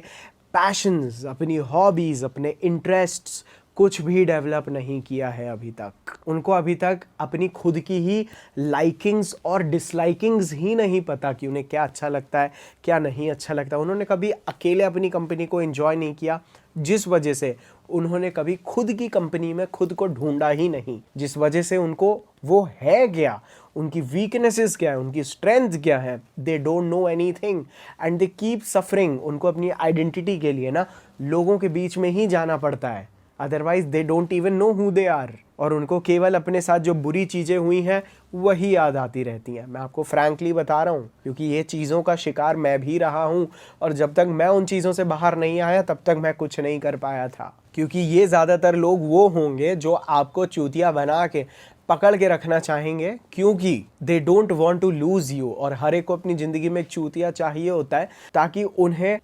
[SPEAKER 1] पैशंस, अपनी हॉबीज़, अपने इंटरेस्ट्स कुछ भी डेवलप नहीं किया है अभी तक। उनको अभी तक अपनी खुद की ही लाइकिंग्स और डिसलाइकिंग्स ही नहीं पता कि उन्हें क्या अच्छा लगता है, क्या नहीं अच्छा लगता। उन्होंने कभी अकेले अपनी कंपनी को एंजॉय नहीं किया, जिस वजह से उन्होंने कभी खुद की कंपनी में खुद को ढूंढा ही नहीं, जिस वजह से उनको वो है क्या, उनकी वीकनेसेस क्या है, उनकी स्ट्रेंथ क्या है, they don't know anything and they keep suffering. उनको अपनी आइडेंटिटी के लिए ना लोगों के बीच में ही जाना पड़ता है, otherwise they don't even know who they are. और उनको केवल अपने साथ जो बुरी चीज़ें हुई हैं वही याद आती रहती हैं। मैं आपको फ्रैंकली बता रहा हूँ, क्योंकि ये चीज़ों का शिकार मैं भी रहा हूँ, और जब तक मैं उन चीज़ों से बाहर नहीं आया तब तक मैं कुछ नहीं कर पाया था। क्योंकि ये ज़्यादातर लोग वो होंगे जो आपको चूतिया बना के पकड़ के रखना चाहेंगे, क्योंकि they don't want to lose you. और हर एक को अपनी जिंदगी में एक चूतिया चाहिए होता है ताकि उन्हें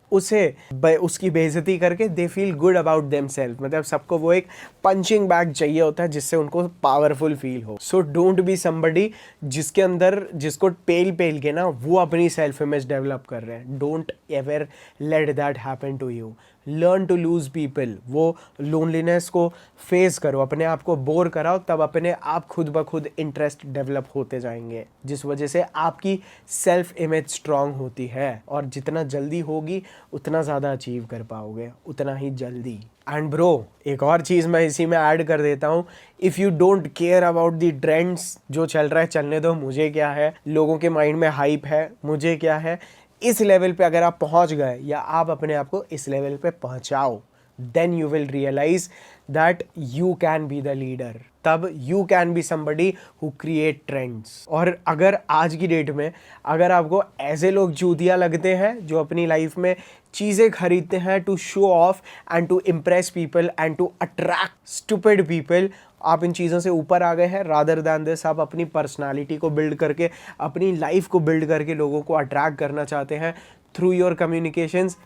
[SPEAKER 1] उसकी बेइज्जती करके they feel good about themselves. मतलब सबको वो एक पंचिंग बैग चाहिए होता है जिससे उनको पावरफुल फील हो। सो डोंट बी समबडी जिसके अंदर जिसको पेल के ना वो अपनी सेल्फ इमेज डेवलप कर रहे हैं। Don't ever let that happen to you. Learn to lose people. वो लोनलीनेस को फेस करो, अपने आप को बोर कराओ, तब अपने आप खुद ब खुद इंटरेस्ट डेवलप होते जाएंगे, जिस वजह से आपकी सेल्फ इमेज स्ट्रांग होती है। और जितना जल्दी होगी उतना ज़्यादा अचीव कर पाओगे, उतना ही जल्दी। एंड ब्रो, एक और चीज़ मैं इसी में ऐड कर देता हूँ, if you don't care about the trends, जो चल रहा है चलने दो, मुझे क्या है, लोगों के माइंड में हाइप है, मुझे क्या है। इस लेवल पे अगर आप पहुंच गए या आप अपने आप को इस लेवल पे पहुंचाओ, then you will realize that you can be the leader. तब you can be somebody who create trends. और अगर आज की डेट में अगर आपको ऐसे लोग चूतिया लगते हैं जो अपनी लाइफ में चीज़ें खरीदते हैं to show off and to impress people and to attract stupid people, आप इन चीज़ों से ऊपर आ गए हैं। रादर दैन दिस, आप अपनी पर्सनालिटी को बिल्ड करके, अपनी लाइफ को बिल्ड करके लोगों को अट्रैक्ट करना चाहते हैं थ्रू योर कम्युनिकेशंस।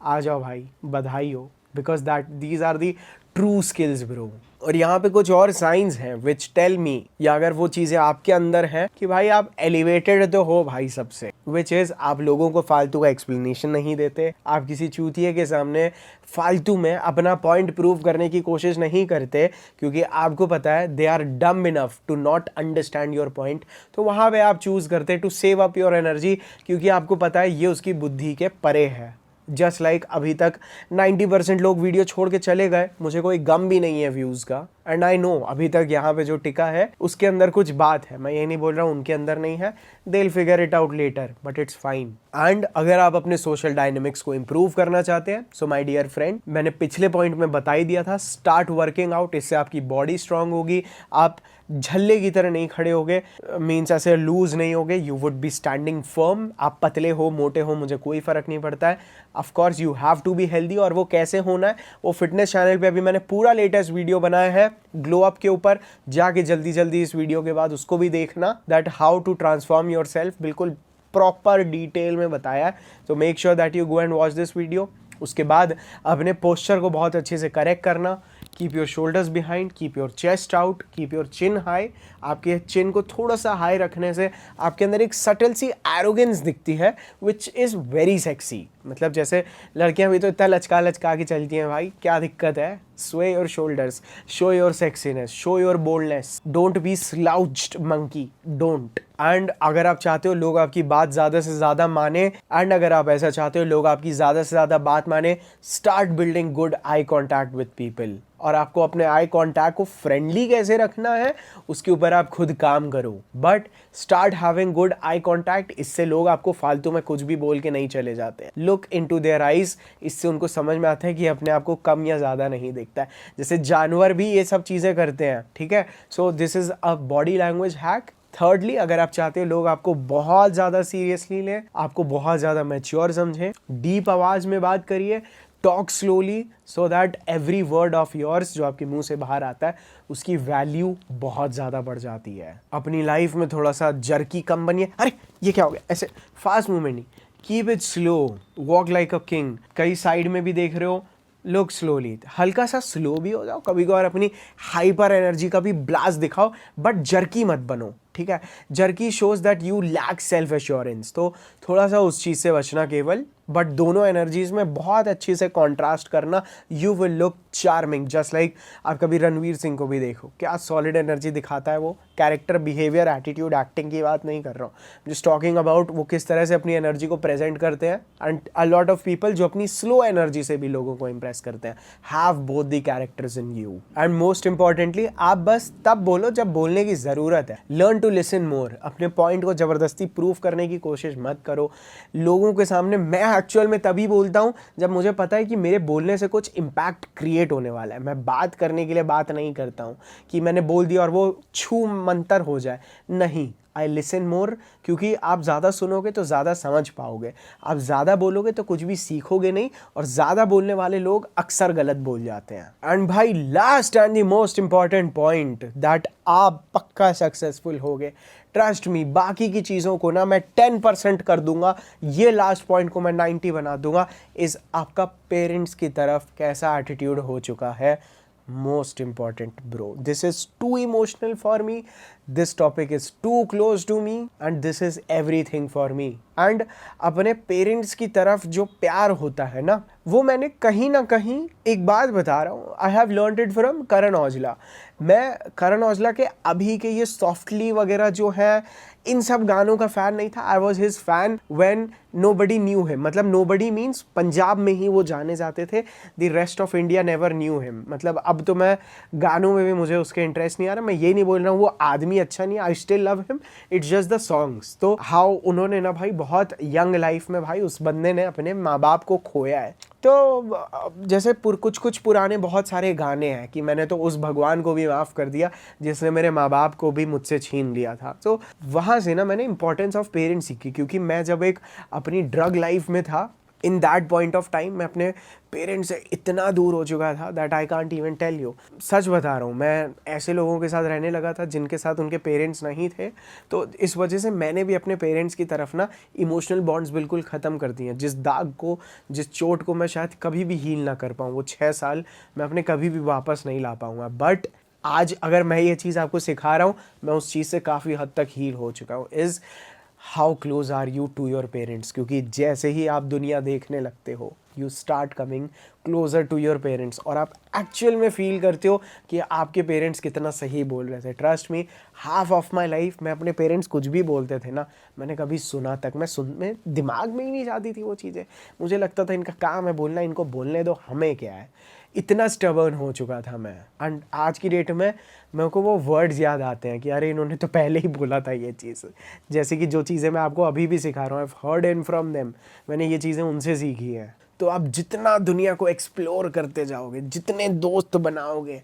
[SPEAKER 1] आ जाओ भाई, बधाई हो, because that these are the true skills bro. और यहाँ पे कुछ और साइंस हैं विच टेल मी, या अगर वो चीज़ें आपके अंदर हैं कि भाई आप एलिवेटेड तो हो भाई सबसे, विच इज़ आप लोगों को फालतू का एक्सप्लेनेशन नहीं देते, आप किसी चूतिए के सामने फालतू में अपना पॉइंट प्रूव करने की कोशिश नहीं करते, क्योंकि आपको पता है they are dumb enough to not understand your point. तो वहाँ पे आप चूज़ करते to save up your energy, क्योंकि आपको पता है ये उसकी बुद्धि के परे है। जस्ट लाइक अभी तक 90% लोग वीडियो छोड़ के चले गए, मुझे कोई गम भी नहीं है व्यूज़ का। एंड आई नो अभी तक यहाँ पे जो टिका है उसके अंदर कुछ बात है, मैं ये नहीं बोल रहा हूँ उनके अंदर नहीं है, they will figure it out later, but it's fine. And अगर आप अपने सोशल डायनेमिक्स को इंप्रूव करना चाहते हैं, सो माय डियर फ्रेंड, मैंने पिछले पॉइंट में बता ही दिया था, स्टार्ट वर्किंग आउट। इससे आपकी बॉडी स्ट्रांग होगी, आप झल्ले की तरह नहीं खड़े होगे, मीन्स ऐसे लूज नहीं होगे, you would be standing firm. आप पतले हो मोटे हो मुझे कोई फर्क नहीं पड़ता है, of course you have to be healthy. और वो कैसे होना है, वो फिटनेस चैनल पे अभी मैंने पूरा लेटेस्ट वीडियो बनाया है ग्लो अप के ऊपर, जाके जल्दी जल्दी इस वीडियो के बाद उसको भी देखना, that how to transform your self, बिल्कुल प्रॉपर डिटेल में बताया है। तो make sure that you go and watch this video. उसके बाद अपने पोस्चर को बहुत अच्छे से करेक्ट करना, keep your shoulders behind, keep your chest out, keep your chin high. आपके चिन को थोड़ा सा हाई रखने से आपके अंदर एक सटल सी एरोगेंस दिखती है विच इज़ वेरी सेक्सी। मतलब जैसे लड़कियां भी तो इतना लचका लचका के चलती हैं भाई, क्या दिक्कत है। Sway your shoulders, show your sexiness, show your boldness, don't be slouched monkey, don't. And अगर आप चाहते हो लोग आपकी बात ज़्यादा से ज़्यादा माने, एंड अगर आप ऐसा चाहते हो लोग आपकी ज़्यादा से ज़्यादा बात माने, start building good eye contact with people. और आपको अपने आई कॉन्टैक्ट को फ्रेंडली कैसे रखना है उसके ऊपर आप खुद काम करो, but start having good eye contact. इससे लोग आपको फालतू में कुछ भी बोल के नहीं चले जाते। लुक इनटू देयर आइज, इससे उनको समझ में आता है कि अपने आप को कम या ज़्यादा नहीं देखता है। जैसे जानवर भी ये सब चीज़ें करते हैं, ठीक है। So this is a body language hack. Thirdly, अगर आप चाहते हो लोग आपको बहुत ज़्यादा सीरियसली लें, आपको बहुत ज़्यादा मैच्योर समझें, डीप आवाज़ में बात करिए, talk slowly, so that every word of yours जो आपके मुंह से बाहर आता है उसकी वैल्यू बहुत ज़्यादा बढ़ जाती है। अपनी लाइफ में थोड़ा सा जर्की कम बनिए। अरे ये क्या हो गया, ऐसे फास्ट मूवमेंट नहीं, keep it slow, walk like a king. कई साइड में भी देख रहे हो, लोग स्लोली, हल्का सा स्लो भी हो जाओ कभी कभार, अपनी हाइपर एनर्जी का भी ब्लास्ट दिखाओ, बट जर्की मत बनो, ठीक है। Jerky shows that you lack self assurance, तो थोड़ा सा उस चीज़ से बचना केवल, बट दोनों एनर्जीज में बहुत अच्छे से कॉन्ट्रास्ट करना। You will look charming, just like आप कभी रणवीर सिंह को भी देखो, क्या सॉलिड एनर्जी दिखाता है वो। कैरेक्टर, बिहेवियर, एटीट्यूड, एक्टिंग की बात नहीं कर रहा हूँ, जस्ट टॉकिंग अबाउट वो किस तरह से अपनी एनर्जी को प्रेजेंट करते हैं। And a lot of people जो अपनी स्लो एनर्जी से भी लोगों को इंप्रेस करते हैं, have both the characters in you. And most importantly, आप बस तब बोलो जब बोलने की ज़रूरत है। Learn to listen more. अपने पॉइंट को ज़बरदस्ती प्रूव करने की कोशिश मत करो लोगों के सामने। मैं एक्चुअल में तभी बोलता हूँ जब मुझे पता है कि मेरे बोलने से कुछ इम्पैक्ट क्रिएट होने वाला है। मैं बात करने के लिए बात नहीं करता हूँ कि मैंने बोल दिया और वो छू मंतर हो जाए, नहीं। आई लिसन मोर, क्योंकि आप ज़्यादा सुनोगे तो ज़्यादा समझ पाओगे, आप ज़्यादा बोलोगे तो कुछ भी सीखोगे नहीं, और ज़्यादा बोलने वाले लोग अक्सर गलत बोल जाते हैं। एंड भाई last and the most important point that आप पक्का सक्सेसफुल होगे, ट्रस्ट मी, बाकी की चीज़ों को ना मैं 10% कर दूंगा, ये लास्ट पॉइंट को मैं 90 बना दूंगा, इस आपका पेरेंट्स की तरफ कैसा एटीट्यूड हो चुका है। Most important, bro, this is too emotional for me, this topic is too close to me, and this is everything for me. And अपने पेरेंट्स की तरफ जो प्यार होता है ना, वो मैंने कहीं ना कहीं, एक बात बता रहा हूँ, I have learned it from Karan Aujla. मैं करण औजला के अभी के ये सॉफ्टली वगैरह जो है, इन सब गानों का फ़ैन नहीं था। I was his fan when nobody knew him, मतलब नोबडी मीन्स पंजाब में ही वो जाने जाते थे, the rest of India never knew him. मतलब अब तो मैं गानों में भी मुझे उसके इंटरेस्ट नहीं आ रहा, मैं ये नहीं बोल रहा हूँ वो आदमी अच्छा नहीं है, I still love him, it's just the songs. तो हाउ उन्होंने ना भाई बहुत यंग लाइफ में भाई उस बंदे ने अपने माँ बाप को खोया है। तो जैसे कुछ पुराने बहुत सारे गाने हैं कि मैंने तो उस भगवान को भी माफ़ कर दिया जिसने मेरे माँ बाप को भी मुझसे छीन लिया था। तो वहाँ से ना मैंने इंपॉर्टेंस ऑफ पेरेंट्स सीखी, क्योंकि मैं जब एक अपनी ड्रग लाइफ में था, in that point of time मैं अपने पेरेंट्स से इतना दूर हो चुका था that I can't even tell you. सच बता रहा हूँ, मैं ऐसे लोगों के साथ रहने लगा था जिनके साथ उनके पेरेंट्स नहीं थे, तो इस वजह से मैंने भी अपने पेरेंट्स की तरफ ना इमोशनल बॉन्ड्स बिल्कुल ख़त्म कर दिए हैं। जिस दाग को, जिस चोट को मैं शायद कभी भी हील ना कर पाऊँ, वो 6 साल मैं अपने कभी भी वापस नहीं ला पाऊँगा। बट आज अगर मैं ये चीज़ आपको सिखा रहा हूँ, मैं उस चीज़ से काफ़ी हद तक हील हो चुका हूँ। Is how close are you to your parents, क्योंकि जैसे ही आप दुनिया देखने लगते हो, you start coming closer to your parents, और आप एक्चुअल में फील करते हो कि आपके पेरेंट्स कितना सही बोल रहे थे। Trust me, half of my life मैं अपने पेरेंट्स कुछ भी बोलते थे ना, मैंने कभी सुना तक, मैं दिमाग में ही नहीं जाती थी वो चीज़ें। मुझे लगता था इनका काम है बोलना, इनको बोलने दो, हमें क्या है। इतना स्टबर्न हो चुका था मैं। एंड आज की डेट में मेरे को वो वर्ड्स याद आते हैं कि अरे इन्होंने तो पहले ही बोला था ये चीज़। जैसे कि जो चीज़ें मैं आपको अभी भी सिखा रहा हूँ, I heard in from them, मैंने ये चीज़ें उनसे सीखी हैं। तो आप जितना दुनिया को एक्सप्लोर करते जाओगे, जितने दोस्त बनाओगे,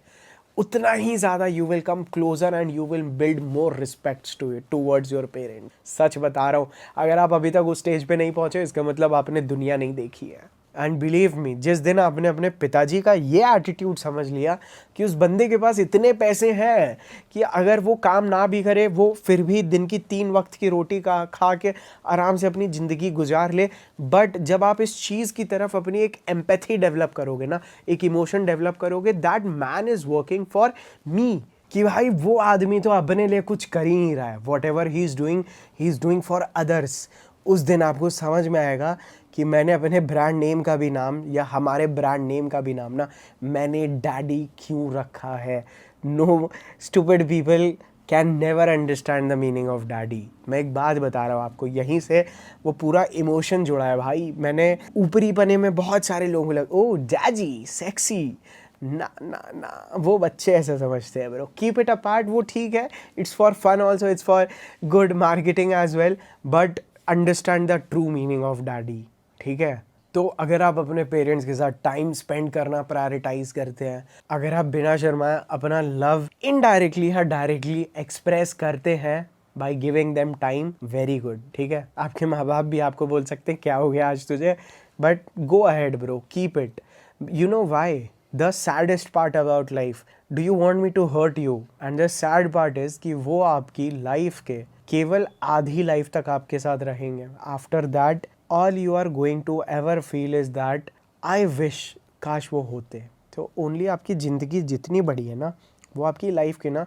[SPEAKER 1] उतना ही ज़्यादा you will come closer and you will build more respects towards your parent. सच बता रहा हूँ, अगर आप अभी तक उस स्टेज पे नहीं पहुँचे, इसका मतलब आपने दुनिया नहीं देखी है। एंड बिलीव मी, जिस दिन आपने अपने पिताजी का ये एटीट्यूड समझ लिया कि उस बंदे के पास इतने पैसे हैं कि अगर वो काम ना भी करे, वो फिर भी दिन की 3 वक्त की रोटी का खा के आराम से अपनी ज़िंदगी गुजार ले। बट जब आप इस चीज़ की तरफ अपनी एक एम्पैथी डेवलप करोगे ना, एक इमोशन डेवलप करोगे, that man is working for me, कि भाई वो आदमी तो अपने लिए कुछ कर ही नहीं रहा है, what ever he is doing for others. उस दिन आपको समझ में आएगा कि मैंने अपने ब्रांड नेम का भी नाम, या हमारे ब्रांड नेम का भी नाम ना, मैंने डैडी क्यों रखा है। No stupid people can never understand the meaning of daddy. मैं एक बात बता रहा हूँ आपको, यहीं से वो पूरा इमोशन जुड़ा है भाई। मैंने ऊपरी पने में बहुत सारे लोगों लगे, ओ डैडी सेक्सी, ना ना ना, वो बच्चे ऐसे समझते हैं ब्रो। कीप इट अपार्ट, वो ठीक है, it's for fun also, it's for good marketing as well, but understand the true meaning of daddy, ठीक है। तो अगर आप अपने पेरेंट्स के साथ टाइम स्पेंड करना प्रायोरिटाइज करते हैं, अगर आप बिना शर्माए अपना लव इनडायरेक्टली या डायरेक्टली एक्सप्रेस करते हैं by giving them time, very good, ठीक है। आपके माँ बाप भी आपको बोल सकते हैं क्या हो गया आज तुझे, but go ahead bro, keep it. You know why? The saddest part about life, do you want me to hurt you, and the sad part is कि वो आपकी लाइफ के केवल आधी लाइफ तक आपके साथ रहेंगे। After that all you are going to ever feel is that I wish काश वो होते। तो ओनली आपकी ज़िंदगी जितनी बड़ी है ना, वो आपकी लाइफ के ना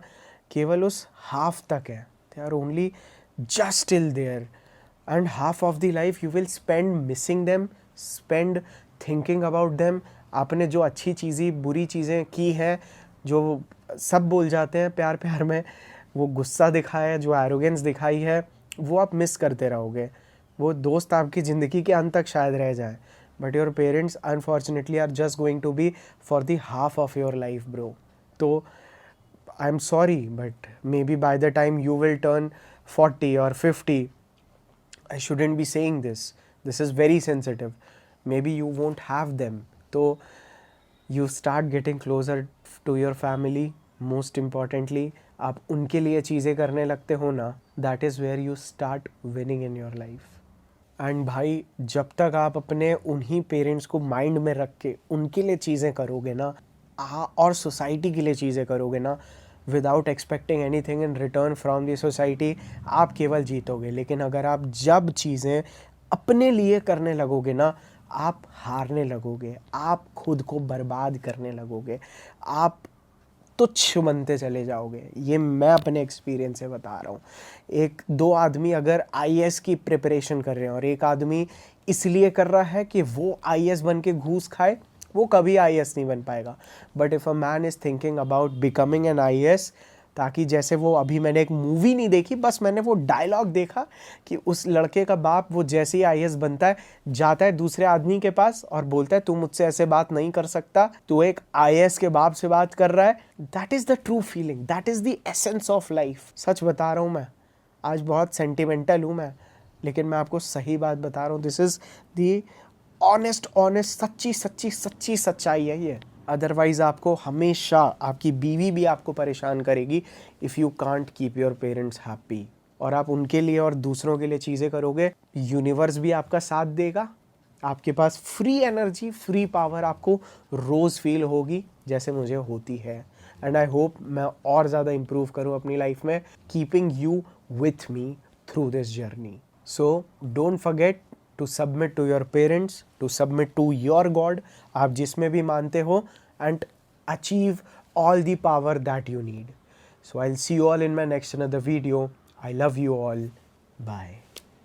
[SPEAKER 1] केवल उस हाफ तक है। They are only just till there, and half of the life you will spend missing them, spend thinking about them. आपने जो अच्छी चीज़ें बुरी चीज़ें की हैं, जो सब बोल जाते हैं प्यार प्यार में, वो गुस्सा दिखाया है, जो एरोगेंस दिखाई है, वो आप मिस करते रहोगे। वो दोस्त आपकी ज़िंदगी के अंत तक शायद रह जाए, but your parents unfortunately are just going to be for the half of your life bro. तो I am sorry, but maybe by the time you will turn 40 or 50, I shouldn't be saying this. This is very sensitive. Maybe you won't have them. So you start getting closer to your family, most importantly. आप उनके लिए चीज़ें करने लगते हो ना, that is where you start winning in your life. And भाई, जब तक आप अपने उन्हीं पेरेंट्स को माइंड में रख के उनके लिए चीज़ें करोगे ना, और सोसाइटी के लिए चीज़ें करोगे ना, without expecting anything in return from the society, आप केवल जीतोगे। लेकिन अगर आप जब चीज़ें अपने लिए करने लगोगे ना, आप हारने लगोगे, आप खुद को बर्बाद करने लगोगे, आप तुच्छ बनते चले जाओगे। ये मैं अपने एक्सपीरियंस से बता रहा हूँ। एक दो आदमी अगर आईएएस की प्रिपरेशन कर रहे हैं और एक आदमी इसलिए कर रहा है कि वो आईएएस बन के घूस खाए, वो कभी आईएएस नहीं बन पाएगा। But if a man is thinking about becoming an IAS, ताकि जैसे वो, अभी मैंने एक मूवी नहीं देखी, बस मैंने वो डायलॉग देखा कि उस लड़के का बाप वो जैसे ही आईएएस बनता है, जाता है दूसरे आदमी के पास और बोलता है तू मुझसे ऐसे बात नहीं कर सकता, तू एक आईएएस के बाप से बात कर रहा है। That is the true feeling, that is the essence of life. सच बता रहा हूँ मैं, आज बहुत सेंटिमेंटल हूँ मैं, लेकिन मैं आपको सही बात बता रहा हूँ। दिस इज़ दी ऑनेस्ट सच्ची सच्ची सच्ची सच्चाई है ये। अदरवाइज़ आपको हमेशा, आपकी बीवी भी आपको परेशान करेगी if you can't keep your parents happy. और आप उनके लिए और दूसरों के लिए चीज़ें करोगे, यूनिवर्स भी आपका साथ देगा, आपके पास फ्री एनर्जी, फ्री पावर आपको रोज़ फील होगी जैसे मुझे होती है। एंड आई होप मैं और ज़्यादा इम्प्रूव करूँ अपनी लाइफ में, keeping you with me through this journey. So don't forget to submit to your parents, to submit to your God, आप जिसमें भी मानते हो, and achieve all the power that you need. So I'll see you all in my next another video. I love you all. Bye.